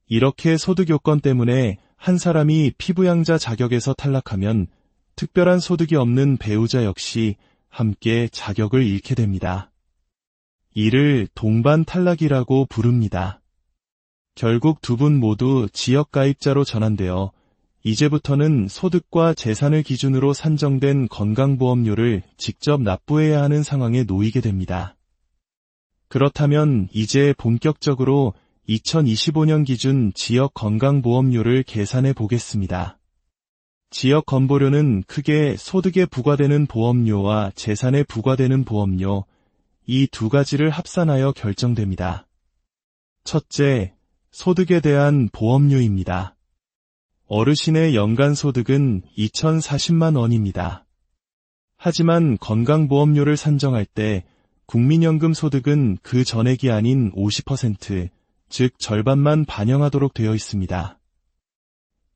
이렇게 소득 요건 때문에 한 사람이 피부양자 자격에서 탈락하면 특별한 소득이 없는 배우자 역시 함께 자격을 잃게 됩니다. 이를 동반 탈락이라고 부릅니다. 결국 두 분 모두 지역가입자로 전환되어 이제부터는 소득과 재산을 기준으로 산정된 건강보험료를 직접 납부해야 하는 상황에 놓이게 됩니다. 그렇다면 이제 본격적으로 2025년 기준 지역 건강보험료를 계산해 보겠습니다. 지역 건보료는 크게 소득에 부과되는 보험료와 재산에 부과되는 보험료, 이 두 가지를 합산하여 결정됩니다. 첫째, 소득에 대한 보험료입니다. 어르신의 연간 소득은 2,040만 원입니다. 하지만 건강보험료를 산정할 때 국민연금 소득은 그 전액이 아닌 50%, 즉 절반만 반영하도록 되어 있습니다.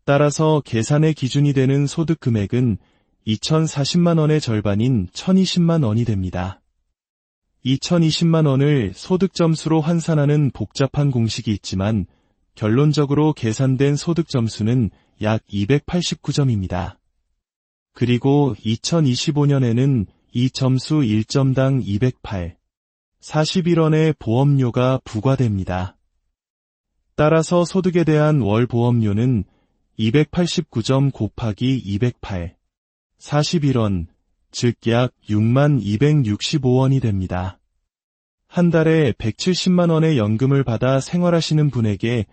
따라서 계산의 기준이 되는 소득 금액은 2,040만 원의 절반인 1,020만 원이 됩니다. 이 1,020만 원을 소득 점수로 환산하는 복잡한 공식이 있지만 결론적으로 계산된 소득 점수는 약 289점입니다. 그리고 2025년에는 이 점수 1점당 208, 41원의 보험료가 부과됩니다. 따라서 소득에 대한 월 보험료는 289점 곱하기 208, 41원, 즉 약 6265원이 됩니다. 한 달에 170만 원의 연금을 받아 생활하시는 분에게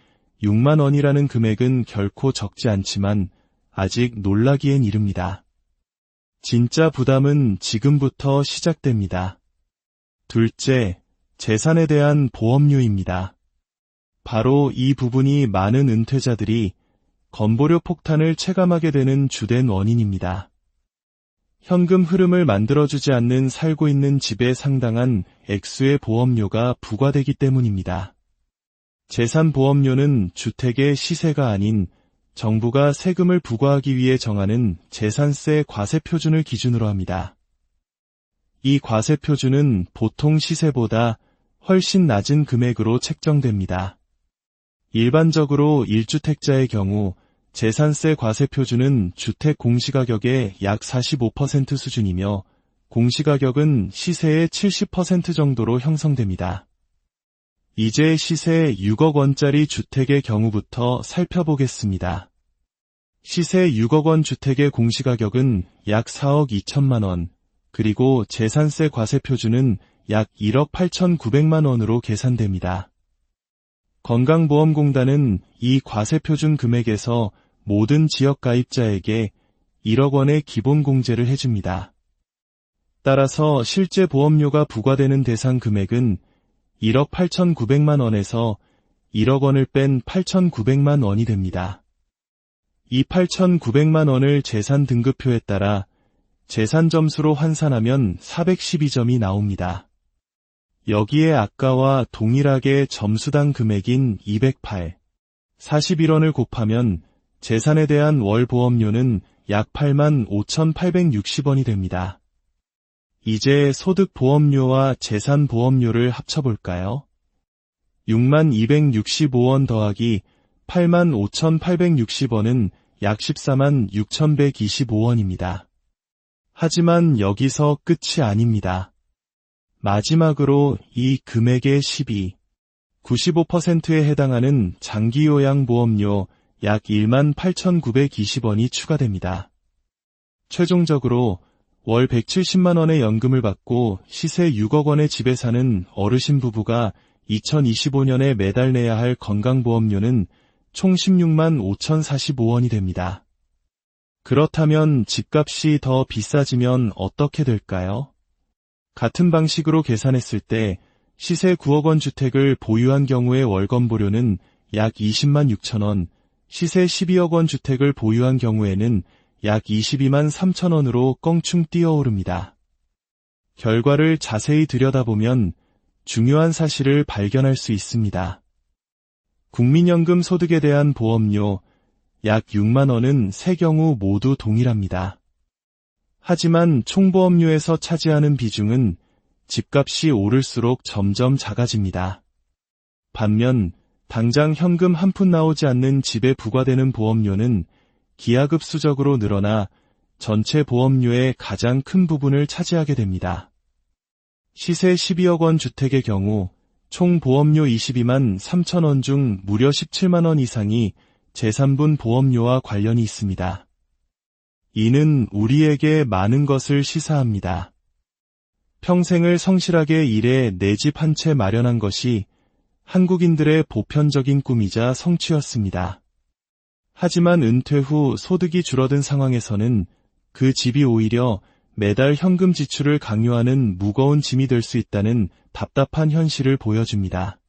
6만 원이라는 금액은 결코 적지 않지만 아직 놀라기엔 이릅니다. 진짜 부담은 지금부터 시작됩니다. 둘째, 재산에 대한 보험료입니다. 바로 이 부분이 많은 은퇴자들이 건보료 폭탄을 체감하게 되는 주된 원인입니다. 현금 흐름을 만들어주지 않는 살고 있는 집에 상당한 액수의 보험료가 부과되기 때문입니다. 재산보험료는 주택의 시세가 아닌 정부가 세금을 부과하기 위해 정하는 재산세 과세표준을 기준으로 합니다. 이 과세표준은 보통 시세보다 훨씬 낮은 금액으로 책정됩니다. 일반적으로 1주택자의 경우 재산세 과세표준은 주택 공시가격의 약 45% 수준이며 공시가격은 시세의 70% 정도로 형성됩니다. 이제 시세 6억 원짜리 주택의 경우부터 살펴보겠습니다. 시세 6억 원 주택의 공시가격은 약 4억 2천만 원, 그리고 재산세 과세표준은 약 1억 8,900만 원으로 계산됩니다. 건강보험공단은 이 과세표준 금액에서 모든 지역 가입자에게 1억 원의 기본공제를 해줍니다. 따라서 실제 보험료가 부과되는 대상 금액은 1억 8,900만 원에서 1억 원을 뺀 8,900만 원이 됩니다. 이 8,900만 원을 재산 등급표에 따라 재산 점수로 환산하면 412점이 나옵니다. 여기에 아까와 동일하게 점수당 금액인 208, 41원을 곱하면 재산에 대한 월 보험료는 약 85,860원이 됩니다. 이제 소득보험료와 재산보험료를 합쳐볼까요? 62,265원 더하기 85,860원은 약 146,125원입니다. 하지만 여기서 끝이 아닙니다. 마지막으로 이 금액의 95%에 해당하는 장기요양보험료 약 18,920원이 추가됩니다. 최종적으로 월 170만 원의 연금을 받고 시세 6억 원의 집에 사는 어르신 부부가 2025년에 매달 내야 할 건강보험료는 총 16만 5,045원이 됩니다. 그렇다면 집값이 더 비싸지면 어떻게 될까요? 같은 방식으로 계산했을 때 시세 9억 원 주택을 보유한 경우의 월건보료는 약 20만 6천 원, 시세 12억 원 주택을 보유한 경우에는 약 22만 3천 원으로 껑충 뛰어오릅니다. 결과를 자세히 들여다보면 중요한 사실을 발견할 수 있습니다. 국민연금 소득에 대한 보험료 약 6만 원은 세 경우 모두 동일합니다. 하지만 총보험료에서 차지하는 비중은 집값이 오를수록 점점 작아집니다. 반면 당장 현금 한 푼 나오지 않는 집에 부과되는 보험료는 기하급수적으로 늘어나 전체 보험료의 가장 큰 부분을 차지하게 됩니다. 시세 12억 원 주택의 경우 총 보험료 22만 3천 원 중 무려 17만 원 이상이 제3분 보험료와 관련이 있습니다. 이는 우리에게 많은 것을 시사합니다. 평생을 성실하게 일해 내 집 한 채 마련한 것이 한국인들의 보편적인 꿈이자 성취였습니다. 하지만 은퇴 후 소득이 줄어든 상황에서는 그 집이 오히려 매달 현금 지출을 강요하는 무거운 짐이 될 수 있다는 답답한 현실을 보여줍니다.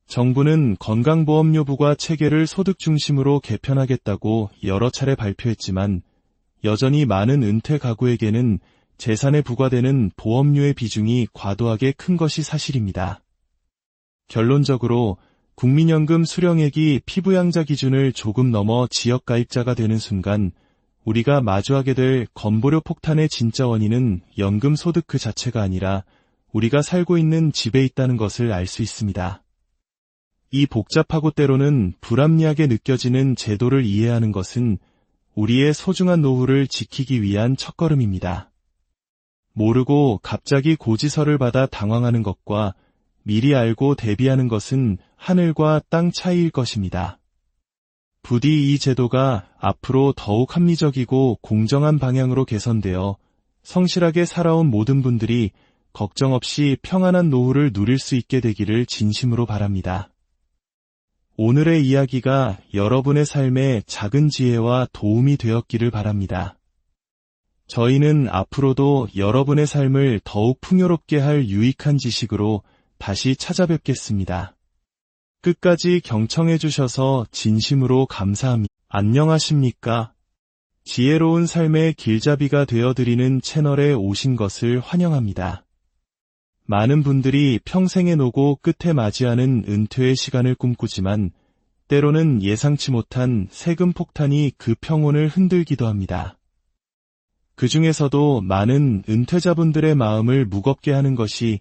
정부는 건강보험료 부과 체계를 소득 중심으로 개편하겠다고 여러 차례 발표했지만 여전히 많은 은퇴 가구에게는 재산에 부과되는 보험료의 비중이 과도하게 큰 것이 사실입니다. 결론적으로 국민연금 수령액이 피부양자 기준을 조금 넘어 지역가입자가 되는 순간 우리가 마주하게 될 건보료 폭탄의 진짜 원인은 연금 소득 그 자체가 아니라 우리가 살고 있는 집에 있다는 것을 알 수 있습니다. 이 복잡하고 때로는 불합리하게 느껴지는 제도를 이해하는 것은 우리의 소중한 노후를 지키기 위한 첫걸음입니다. 모르고 갑자기 고지서를 받아 당황하는 것과 미리 알고 대비하는 것은 하늘과 땅 차이일 것입니다. 부디 이 제도가 앞으로 더욱 합리적이고 공정한 방향으로 개선되어 성실하게 살아온 모든 분들이 걱정 없이 평안한 노후를 누릴 수 있게 되기를 진심으로 바랍니다. 오늘의 이야기가 여러분의 삶에 작은 지혜와 도움이 되었기를 바랍니다. 저희는 앞으로도 여러분의 삶을 더욱 풍요롭게 할 유익한 지식으로 다시 찾아뵙겠습니다. 끝까지 경청해 주셔서 진심으로 감사합니다. 안녕하십니까? 지혜로운 삶의 길잡이가 되어드리는 채널에 오신 것을 환영합니다. 많은 분들이 평생의 노고 끝에 맞이하는 은퇴의 시간을 꿈꾸지만 때로는 예상치 못한 세금 폭탄이 그 평온을 흔들기도 합니다. 그 중에서도 많은 은퇴자분들의 마음을 무겁게 하는 것이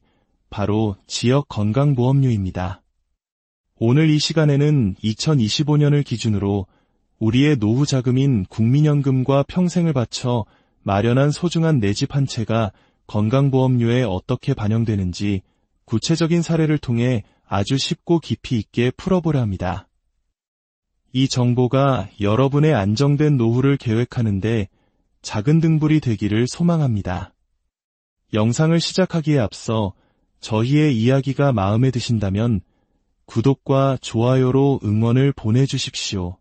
바로 지역 건강보험료입니다. 오늘 이 시간에는 2025년을 기준으로 우리의 노후 자금인 국민연금과 평생을 바쳐 마련한 소중한 내 집 한 채가 건강보험료에 어떻게 반영되는지 구체적인 사례를 통해 아주 쉽고 깊이 있게 풀어보려 합니다. 이 정보가 여러분의 안정된 노후를 계획하는데 작은 등불이 되기를 소망합니다. 영상을 시작하기에 앞서 저희의 이야기가 마음에 드신다면 구독과 좋아요로 응원을 보내주십시오.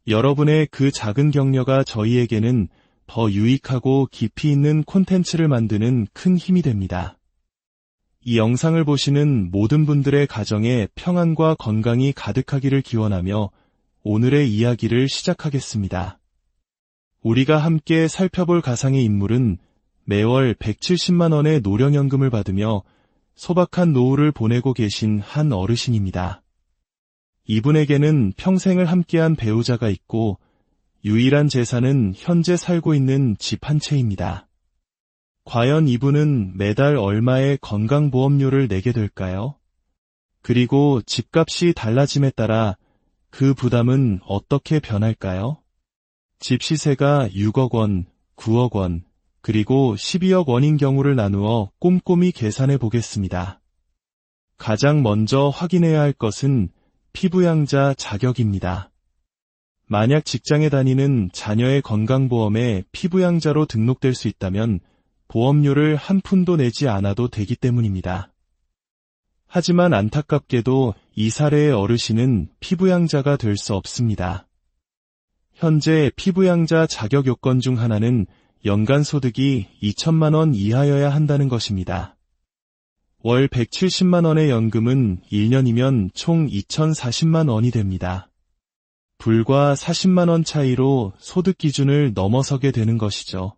여러분의 그 작은 격려가 저희에게는 더 유익하고 깊이 있는 콘텐츠를 만드는 큰 힘이 됩니다. 이 영상을 보시는 모든 분들의 가정에 평안과 건강이 가득하기를 기원하며 오늘의 이야기를 시작하겠습니다. 우리가 함께 살펴볼 가상의 인물은 매월 170만 원의 노령연금을 받으며 소박한 노후를 보내고 계신 한 어르신입니다. 이분에게는 평생을 함께한 배우자가 있고 유일한 재산은 현재 살고 있는 집 한 채입니다. 과연 이분은 매달 얼마의 건강보험료를 내게 될까요? 그리고 집값이 달라짐에 따라 그 부담은 어떻게 변할까요? 집 시세가 6억 원, 9억 원, 그리고 12억 원인 경우를 나누어 꼼꼼히 계산해 보겠습니다. 가장 먼저 확인해야 할 것은 피부양자 자격입니다. 만약 직장에 다니는 자녀의 건강보험에 피부양자로 등록될 수 있다면 보험료를 한 푼도 내지 않아도 되기 때문입니다. 하지만 안타깝게도 이 사례의 어르신은 피부양자가 될 수 없습니다. 현재 피부양자 자격 요건 중 하나는 연간 소득이 2천만 원 이하여야 한다는 것입니다. 월 170만 원의 연금은 1년이면 총 2,040만 원이 됩니다. 불과 40만 원 차이로 소득 기준을 넘어서게 되는 것이죠.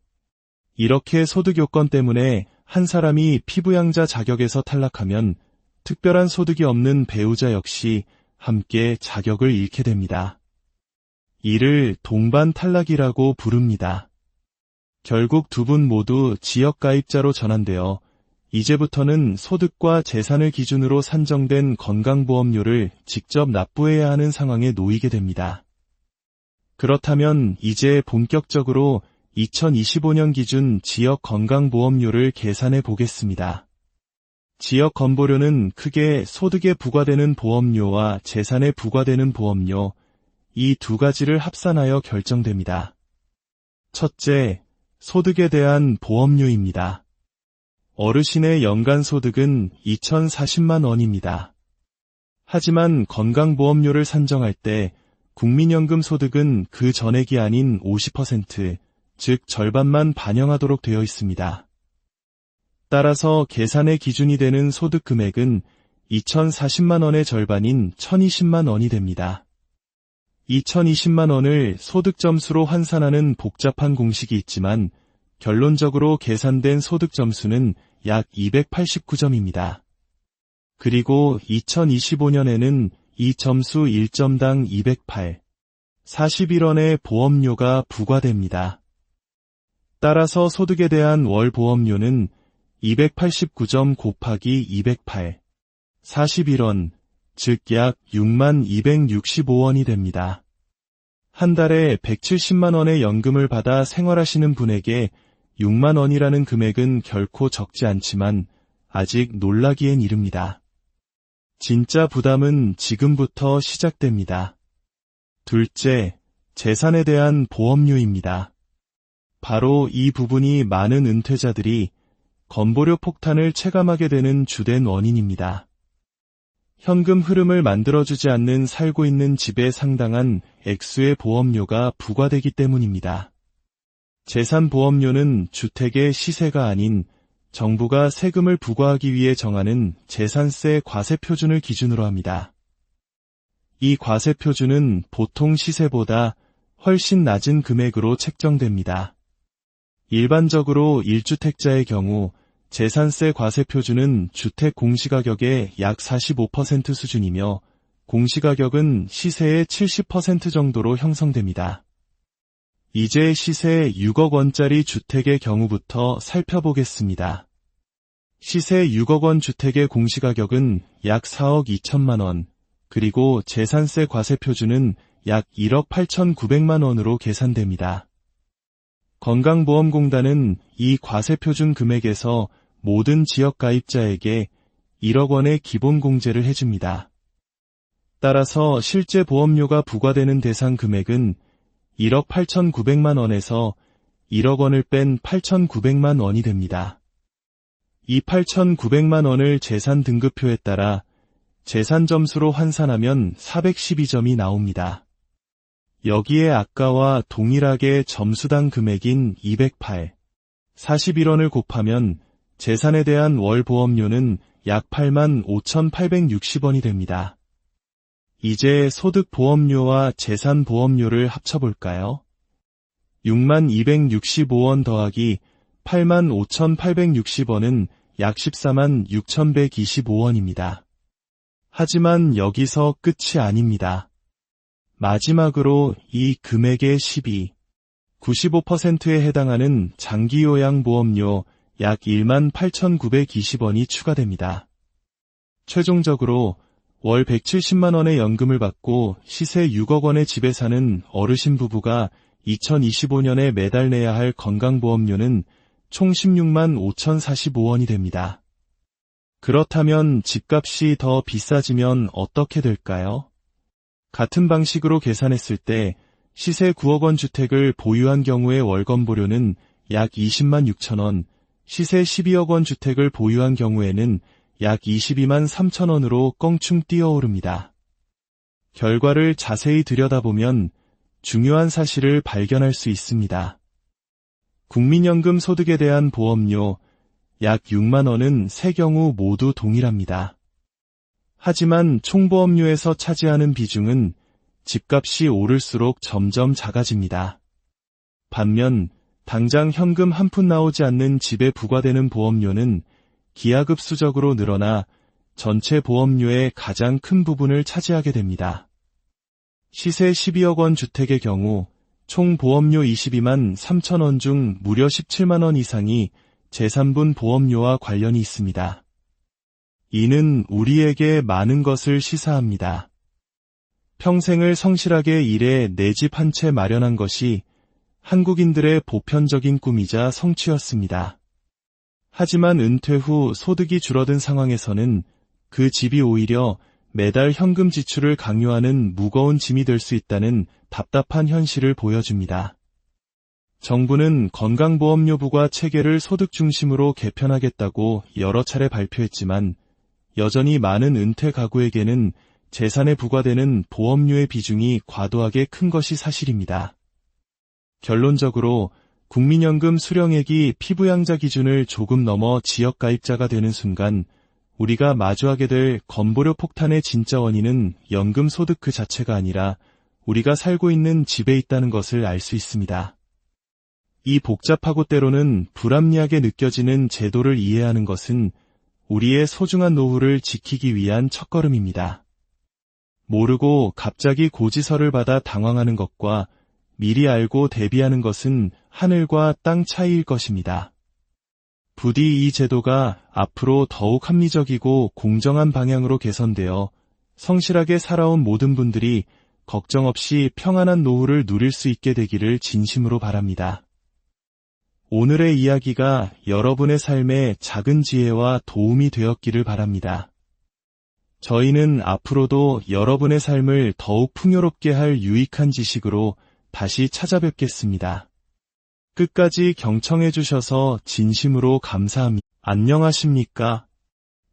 이렇게 소득 요건 때문에 한 사람이 피부양자 자격에서 탈락하면 특별한 소득이 없는 배우자 역시 함께 자격을 잃게 됩니다. 이를 동반 탈락이라고 부릅니다. 결국 두 분 모두 지역가입자로 전환되어 이제부터는 소득과 재산을 기준으로 산정된 건강보험료를 직접 납부해야 하는 상황에 놓이게 됩니다. 그렇다면 이제 본격적으로 2025년 기준 지역 건강보험료를 계산해 보겠습니다. 지역 건보료는 크게 소득에 부과되는 보험료와 재산에 부과되는 보험료, 이 두 가지를 합산하여 결정됩니다. 첫째, 소득에 대한 보험료입니다. 어르신의 연간 소득은 2,040만 원입니다. 하지만 건강보험료를 산정할 때 국민연금 소득은 그 전액이 아닌 50%, 즉 절반만 반영하도록 되어 있습니다. 따라서 계산의 기준이 되는 소득 금액은 2,040만 원의 절반인 1,020만 원이 됩니다. 2,020만 원을 소득 점수로 환산하는 복잡한 공식이 있지만 결론적으로 계산된 소득 점수는 약 289점입니다. 그리고 2025년에는 이 점수 1점당 208, 41원의 보험료가 부과됩니다. 따라서 소득에 대한 월 보험료는 289점 곱하기 208, 41원, 즉 약 6만 265원이 됩니다. 한 달에 170만 원의 연금을 받아 생활하시는 분에게 6만 원이라는 금액은 결코 적지 않지만 아직 놀라기엔 이릅니다. 진짜 부담은 지금부터 시작됩니다. 둘째, 재산에 대한 보험료입니다. 바로 이 부분이 많은 은퇴자들이 건보료 폭탄을 체감하게 되는 주된 원인입니다. 현금 흐름을 만들어주지 않는 살고 있는 집에 상당한 액수의 보험료가 부과되기 때문입니다. 재산보험료는 주택의 시세가 아닌 정부가 세금을 부과하기 위해 정하는 재산세 과세표준을 기준으로 합니다. 이 과세표준은 보통 시세보다 훨씬 낮은 금액으로 책정됩니다. 일반적으로 1주택자의 경우 재산세 과세표준은 주택 공시가격의 약 45% 수준이며 공시가격은 시세의 70% 정도로 형성됩니다. 이제 시세 6억 원짜리 주택의 경우부터 살펴보겠습니다. 시세 6억 원 주택의 공시가격은 약 4억 2천만 원, 그리고 재산세 과세표준은 약 1억 8,900만 원으로 계산됩니다. 건강보험공단은 이 과세표준 금액에서 모든 지역가입자에게 1억 원의 기본공제를 해줍니다. 따라서 실제 보험료가 부과되는 대상 금액은 1억 8,900만 원에서 1억 원을 뺀 8,900만 원이 됩니다. 이 8,900만 원을 재산 등급표에 따라 재산 점수로 환산하면 412점이 나옵니다. 여기에 아까와 동일하게 점수당 금액인 208, 41원을 곱하면 재산에 대한 월 보험료는 약 8만 5,860원이 됩니다. 이제 소득 보험료와 재산 보험료를 합쳐볼까요? 6만 265원 더하기 8만 5,860원은 약 14만 6,125원입니다. 하지만 여기서 끝이 아닙니다. 마지막으로 이 금액의 95%에 해당하는 장기요양보험료 약 1만 8,920원이 추가됩니다. 최종적으로 월 170만 원의 연금을 받고 시세 6억 원의 집에 사는 어르신 부부가 2025년에 매달 내야 할 건강보험료는 총 16만 5,045원이 됩니다. 그렇다면 집값이 더 비싸지면 어떻게 될까요? 같은 방식으로 계산했을 때 시세 9억 원 주택을 보유한 경우의 월건보료는 약 20만 6천 원, 시세 12억 원 주택을 보유한 경우에는 약 22만 3천 원으로 껑충 뛰어오릅니다. 결과를 자세히 들여다보면 중요한 사실을 발견할 수 있습니다. 국민연금 소득에 대한 보험료 약 6만 원은 세 경우 모두 동일합니다. 하지만 총보험료에서 차지하는 비중은 집값이 오를수록 점점 작아집니다. 반면 당장 현금 한 푼 나오지 않는 집에 부과되는 보험료는 기하급수적으로 늘어나 전체 보험료의 가장 큰 부분을 차지하게 됩니다. 시세 12억 원 주택의 경우 총 보험료 22만 3천 원 중 무려 17만 원 이상이 제3분 보험료와 관련이 있습니다. 이는 우리에게 많은 것을 시사합니다. 평생을 성실하게 일해 내 집 한 채 마련한 것이 한국인들의 보편적인 꿈이자 성취였습니다. 하지만 은퇴 후 소득이 줄어든 상황에서는 그 집이 오히려 매달 현금 지출을 강요하는 무거운 짐이 될 수 있다는 답답한 현실을 보여줍니다. 정부는 건강보험료 부과 체계를 소득 중심으로 개편하겠다고 여러 차례 발표했지만 여전히 많은 은퇴 가구에게는 재산에 부과되는 보험료의 비중이 과도하게 큰 것이 사실입니다. 결론적으로 국민연금 수령액이 피부양자 기준을 조금 넘어 지역가입자가 되는 순간 우리가 마주하게 될 건보료 폭탄의 진짜 원인은 연금 소득 그 자체가 아니라 우리가 살고 있는 집에 있다는 것을 알 수 있습니다. 이 복잡하고 때로는 불합리하게 느껴지는 제도를 이해하는 것은 우리의 소중한 노후를 지키기 위한 첫걸음입니다. 모르고 갑자기 고지서를 받아 당황하는 것과 미리 알고 대비하는 것은 하늘과 땅 차이일 것입니다. 부디 이 제도가 앞으로 더욱 합리적이고 공정한 방향으로 개선되어 성실하게 살아온 모든 분들이 걱정 없이 평안한 노후를 누릴 수 있게 되기를 진심으로 바랍니다. 오늘의 이야기가 여러분의 삶에 작은 지혜와 도움이 되었기를 바랍니다. 저희는 앞으로도 여러분의 삶을 더욱 풍요롭게 할 유익한 지식으로 다시 찾아뵙겠습니다. 끝까지 경청해 주셔서 진심으로 감사합니다. 안녕하십니까?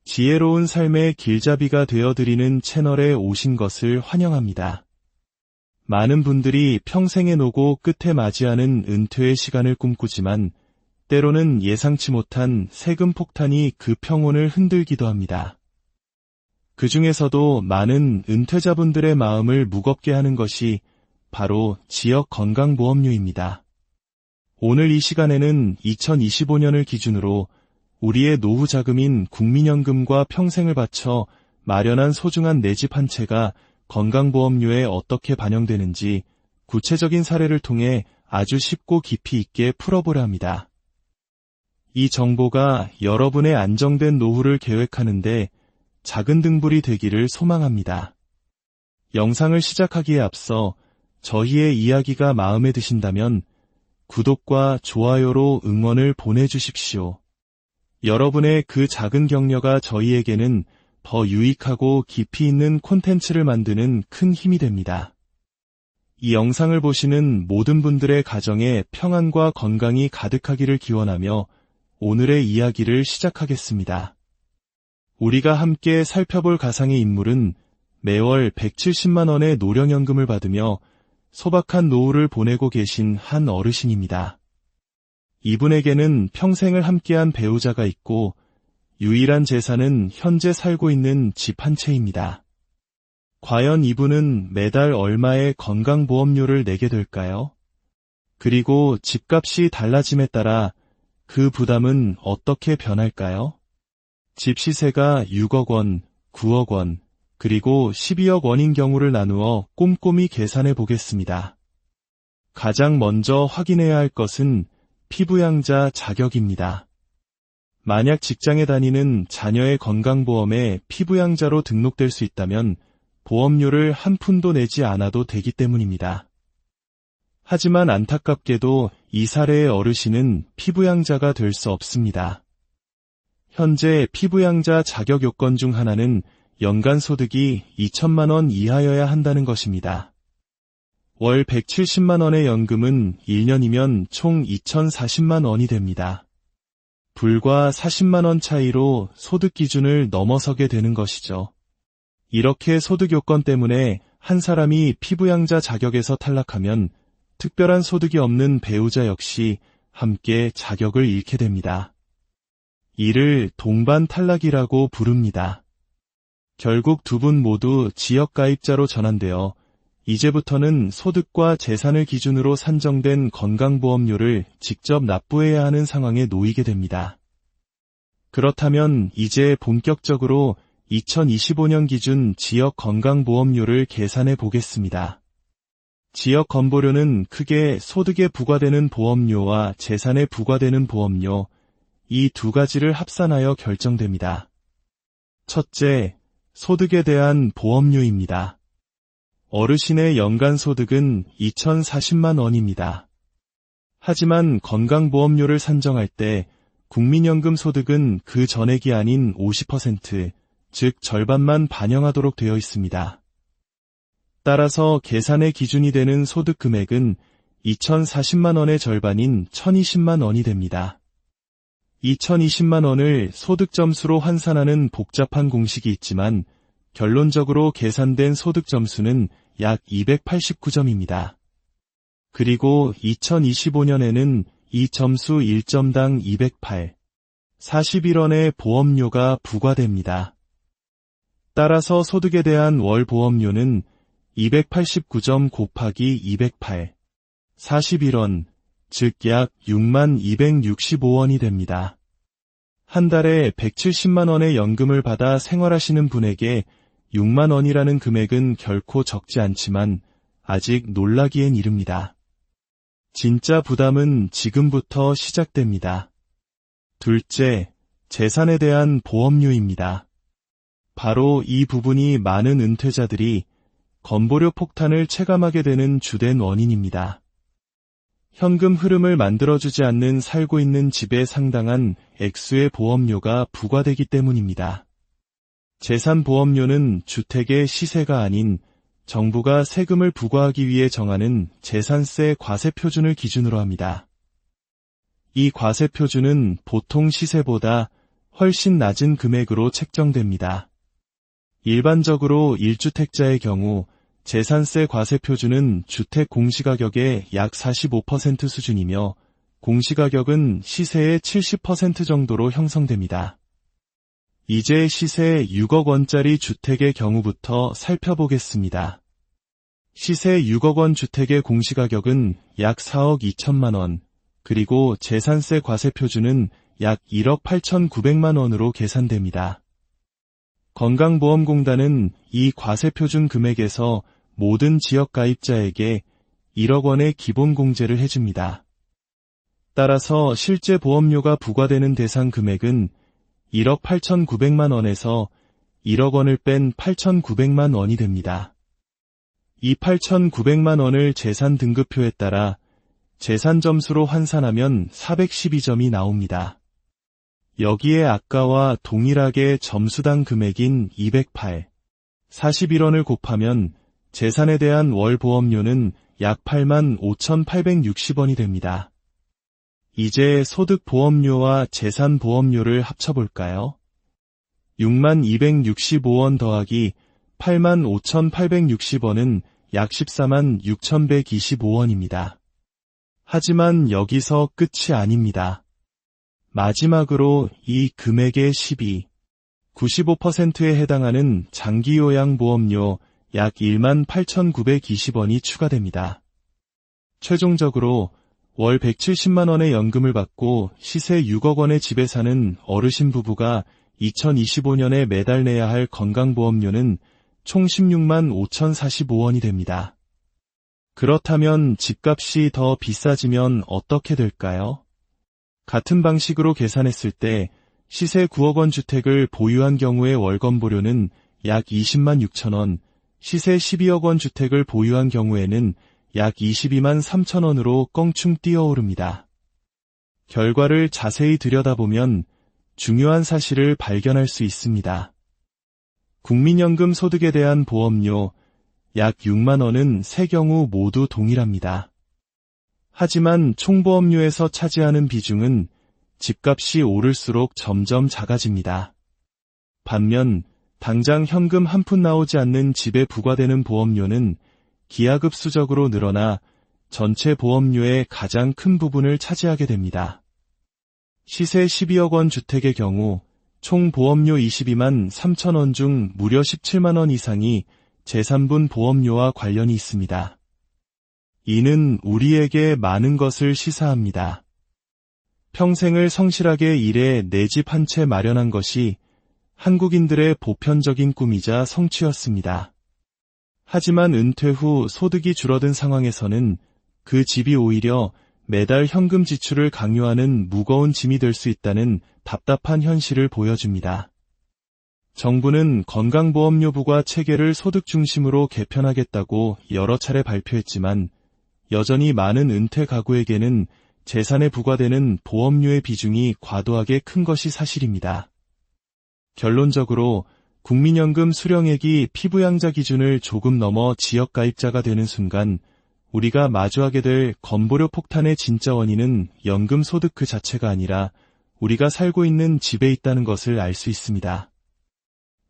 지혜로운 삶의 길잡이가 되어드리는 채널에 오신 것을 환영합니다. 많은 분들이 평생의 노고 끝에 맞이하는 은퇴의 시간을 꿈꾸지만 때로는 예상치 못한 세금 폭탄이 그 평온을 흔들기도 합니다. 그 중에서도 많은 은퇴자분들의 마음을 무겁게 하는 것이 바로 지역 건강보험료입니다. 오늘 이 시간에는 2025년을 기준으로 우리의 노후 자금인 국민연금과 평생을 바쳐 마련한 소중한 내 집 한 채가 건강보험료에 어떻게 반영되는지 구체적인 사례를 통해 아주 쉽고 깊이 있게 풀어보려 합니다. 이 정보가 여러분의 안정된 노후를 계획하는데 작은 등불이 되기를 소망합니다. 영상을 시작하기에 앞서 저희의 이야기가 마음에 드신다면 구독과 좋아요로 응원을 보내주십시오. 여러분의 그 작은 격려가 저희에게는 더 유익하고 깊이 있는 콘텐츠를 만드는 큰 힘이 됩니다. 이 영상을 보시는 모든 분들의 가정에 평안과 건강이 가득하기를 기원하며 오늘의 이야기를 시작하겠습니다. 우리가 함께 살펴볼 가상의 인물은 매월 170만 원의 노령연금을 받으며 소박한 노후를 보내고 계신 한 어르신입니다. 이분에게는 평생을 함께한 배우자가 있고 유일한 재산은 현재 살고 있는 집 한 채입니다. 과연 이분은 매달 얼마의 건강보험료를 내게 될까요? 그리고 집값이 달라짐에 따라 그 부담은 어떻게 변할까요? 집 시세가 6억 원, 9억 원, 그리고 12억 원인 경우를 나누어 꼼꼼히 계산해 보겠습니다. 가장 먼저 확인해야 할 것은 피부양자 자격입니다. 만약 직장에 다니는 자녀의 건강보험에 피부양자로 등록될 수 있다면 보험료를 한 푼도 내지 않아도 되기 때문입니다. 하지만 안타깝게도 이 사례의 어르신은 피부양자가 될 수 없습니다. 현재 피부양자 자격 요건 중 하나는 연간 소득이 2천만 원 이하여야 한다는 것입니다. 월 170만 원의 연금은 1년이면 총 2,040만 원이 됩니다. 불과 40만 원 차이로 소득 기준을 넘어서게 되는 것이죠. 이렇게 소득 요건 때문에 한 사람이 피부양자 자격에서 탈락하면 특별한 소득이 없는 배우자 역시 함께 자격을 잃게 됩니다. 이를 동반 탈락이라고 부릅니다. 결국 두 분 모두 지역가입자로 전환되어 이제부터는 소득과 재산을 기준으로 산정된 건강보험료를 직접 납부해야 하는 상황에 놓이게 됩니다. 그렇다면 이제 본격적으로 2025년 기준 지역 건강보험료를 계산해 보겠습니다. 지역 건보료는 크게 소득에 부과되는 보험료와 재산에 부과되는 보험료, 이 두 가지를 합산하여 결정됩니다. 첫째, 소득에 대한 보험료입니다. 어르신의 연간 소득은 2,040만 원입니다. 하지만 건강보험료를 산정할 때 국민연금 소득은 그 전액이 아닌 50%, 즉 절반만 반영하도록 되어 있습니다. 따라서 계산의 기준이 되는 소득 금액은 2,040만 원의 절반인 1,020만 원이 됩니다. 2,020만 원을 소득점수로 환산하는 복잡한 공식이 있지만 결론적으로 계산된 소득점수는 약 289점입니다. 그리고 2025년에는 이 점수 1점당 208, 41원의 보험료가 부과됩니다. 따라서 소득에 대한 월 보험료는 289점 곱하기 208, 41원, 즉 약 6265원이 됩니다. 한 달에 170만 원의 연금을 받아 생활하시는 분에게 6만 원이라는 금액은 결코 적지 않지만 아직 놀라기엔 이릅니다. 진짜 부담은 지금부터 시작됩니다. 둘째, 재산에 대한 보험료입니다. 바로 이 부분이 많은 은퇴자들이 건보료 폭탄을 체감하게 되는 주된 원인입니다. 현금 흐름을 만들어주지 않는 살고 있는 집에 상당한 액수의 보험료가 부과되기 때문입니다. 재산보험료는 주택의 시세가 아닌 정부가 세금을 부과하기 위해 정하는 재산세 과세표준을 기준으로 합니다. 이 과세표준은 보통 시세보다 훨씬 낮은 금액으로 책정됩니다. 일반적으로 1주택자의 경우 재산세 과세표준은 주택 공시가격의 약 45% 수준이며 공시가격은 시세의 70% 정도로 형성됩니다. 이제 시세 6억 원짜리 주택의 경우부터 살펴보겠습니다. 시세 6억 원 주택의 공시가격은 약 4억 2천만 원, 그리고 재산세 과세표준은 약 1억 8,900만 원으로 계산됩니다. 건강보험공단은 이 과세표준 금액에서 모든 지역가입자에게 1억 원의 기본공제를 해줍니다. 따라서 실제 보험료가 부과되는 대상 금액은 1억 8,900만 원에서 1억 원을 뺀 8,900만 원이 됩니다. 이 8,900만 원을 재산 등급표에 따라 재산 점수로 환산하면 412점이 나옵니다. 여기에 아까와 동일하게 점수당 금액인 208, 41원을 곱하면 재산에 대한 월 보험료는 약 85,860원이 됩니다. 이제 소득보험료와 재산보험료를 합쳐볼까요? 6265원 더하기 85,860원은 약 146,125원입니다. 하지만 여기서 끝이 아닙니다. 마지막으로 이 금액의 95%에 해당하는 장기요양보험료 약 18,920원이 추가됩니다. 최종적으로 월 170만 원의 연금을 받고 시세 6억 원의 집에 사는 어르신 부부가 2025년에 매달 내야 할 건강보험료는 총 16만 5,045원이 됩니다. 그렇다면 집값이 더 비싸지면 어떻게 될까요? 같은 방식으로 계산했을 때 시세 9억 원 주택을 보유한 경우의 월건보료는 약 20만 6천 원, 시세 12억 원 주택을 보유한 경우에는 약 22만 3천 원으로 껑충 뛰어오릅니다. 결과를 자세히 들여다보면 중요한 사실을 발견할 수 있습니다. 국민연금 소득에 대한 보험료 약 6만 원은 세 경우 모두 동일합니다. 하지만 총보험료에서 차지하는 비중은 집값이 오를수록 점점 작아집니다. 반면 당장 현금 한 푼 나오지 않는 집에 부과되는 보험료는 기하급수적으로 늘어나 전체 보험료의 가장 큰 부분을 차지하게 됩니다. 시세 12억 원 주택의 경우 총 보험료 22만 3천 원 중 무려 17만 원 이상이 제3분 보험료와 관련이 있습니다. 이는 우리에게 많은 것을 시사합니다. 평생을 성실하게 일해 내 집 한 채 마련한 것이 한국인들의 보편적인 꿈이자 성취였습니다. 하지만 은퇴 후 소득이 줄어든 상황에서는 그 집이 오히려 매달 현금 지출을 강요하는 무거운 짐이 될 수 있다는 답답한 현실을 보여줍니다. 정부는 건강보험료 부과 체계를 소득 중심으로 개편하겠다고 여러 차례 발표했지만 여전히 많은 은퇴 가구에게는 재산에 부과되는 보험료의 비중이 과도하게 큰 것이 사실입니다. 결론적으로 국민연금 수령액이 피부양자 기준을 조금 넘어 지역가입자가 되는 순간 우리가 마주하게 될 건보료 폭탄의 진짜 원인은 연금 소득 그 자체가 아니라 우리가 살고 있는 집에 있다는 것을 알 수 있습니다.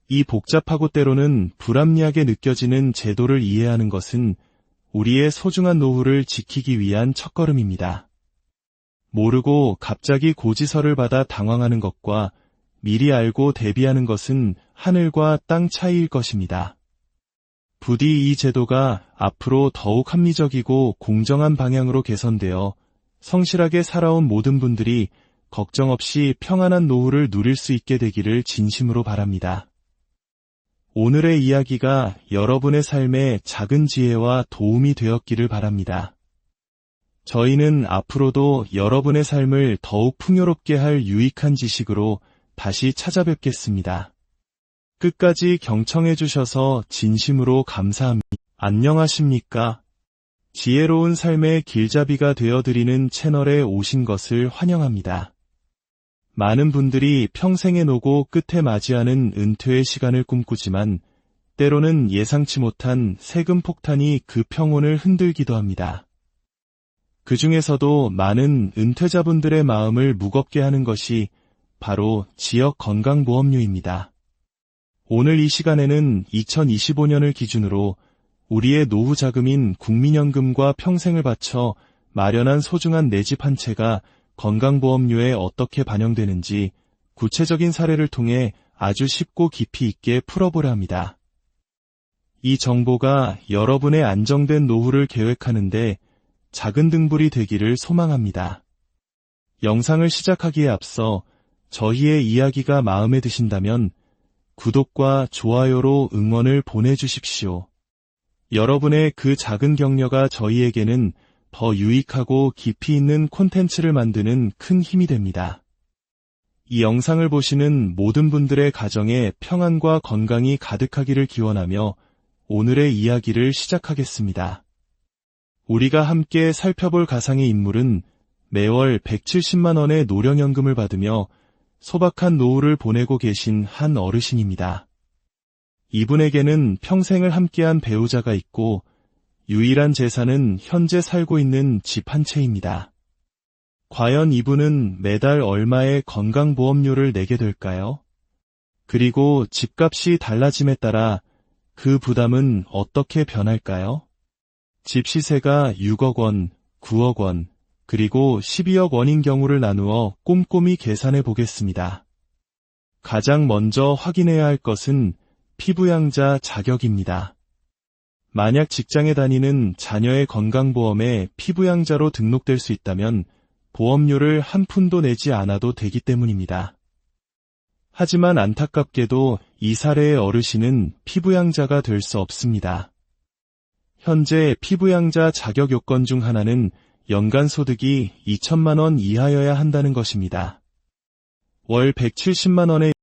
이 복잡하고 때로는 불합리하게 느껴지는 제도를 이해하는 것은 우리의 소중한 노후를 지키기 위한 첫걸음입니다. 모르고 갑자기 고지서를 받아 당황하는 것과 미리 알고 대비하는 것은 하늘과 땅 차이일 것입니다. 부디 이 제도가 앞으로 더욱 합리적이고 공정한 방향으로 개선되어 성실하게 살아온 모든 분들이 걱정 없이 평안한 노후를 누릴 수 있게 되기를 진심으로 바랍니다. 오늘의 이야기가 여러분의 삶에 작은 지혜와 도움이 되었기를 바랍니다. 저희는 앞으로도 여러분의 삶을 더욱 풍요롭게 할 유익한 지식으로 다시 찾아뵙겠습니다. 끝까지 경청해 주셔서 진심으로 감사합니다. 안녕하십니까? 지혜로운 삶의 길잡이가 되어드리는 채널에 오신 것을 환영합니다. 많은 분들이 평생의 노고 끝에 맞이하는 은퇴의 시간을 꿈꾸지만 때로는 예상치 못한 세금 폭탄이 그 평온을 흔들기도 합니다. 그 중에서도 많은 은퇴자분들의 마음을 무겁게 하는 것이 바로 지역 건강보험료입니다. 오늘 이 시간에는 2025년을 기준으로 우리의 노후 자금인 국민연금과 평생을 바쳐 마련한 소중한 내 집 한 채가 건강보험료에 어떻게 반영되는지 구체적인 사례를 통해 아주 쉽고 깊이 있게 풀어보려 합니다. 이 정보가 여러분의 안정된 노후를 계획하는데 작은 등불이 되기를 소망합니다. 영상을 시작하기에 앞서 저희의 이야기가 마음에 드신다면 구독과 좋아요로 응원을 보내주십시오. 여러분의 그 작은 격려가 저희에게는 더 유익하고 깊이 있는 콘텐츠를 만드는 큰 힘이 됩니다. 이 영상을 보시는 모든 분들의 가정에 평안과 건강이 가득하기를 기원하며 오늘의 이야기를 시작하겠습니다. 우리가 함께 살펴볼 가상의 인물은 매월 170만 원의 노령연금을 받으며 소박한 노후를 보내고 계신 한 어르신입니다. 이분에게는 평생을 함께한 배우자가 있고 유일한 재산은 현재 살고 있는 집 한 채입니다. 과연 이분은 매달 얼마의 건강보험료를 내게 될까요? 그리고 집값이 달라짐에 따라 그 부담은 어떻게 변할까요? 집 시세가 6억 원, 9억 원, 그리고 12억 원인 경우를 나누어 꼼꼼히 계산해 보겠습니다. 가장 먼저 확인해야 할 것은 피부양자 자격입니다. 만약 직장에 다니는 자녀의 건강보험에 피부양자로 등록될 수 있다면 보험료를 한 푼도 내지 않아도 되기 때문입니다. 하지만 안타깝게도 이 사례의 어르신은 피부양자가 될 수 없습니다. 현재 피부양자 자격 요건 중 하나는 연간 소득이 2천만 원 이하여야 한다는 것입니다. 월 170만 원의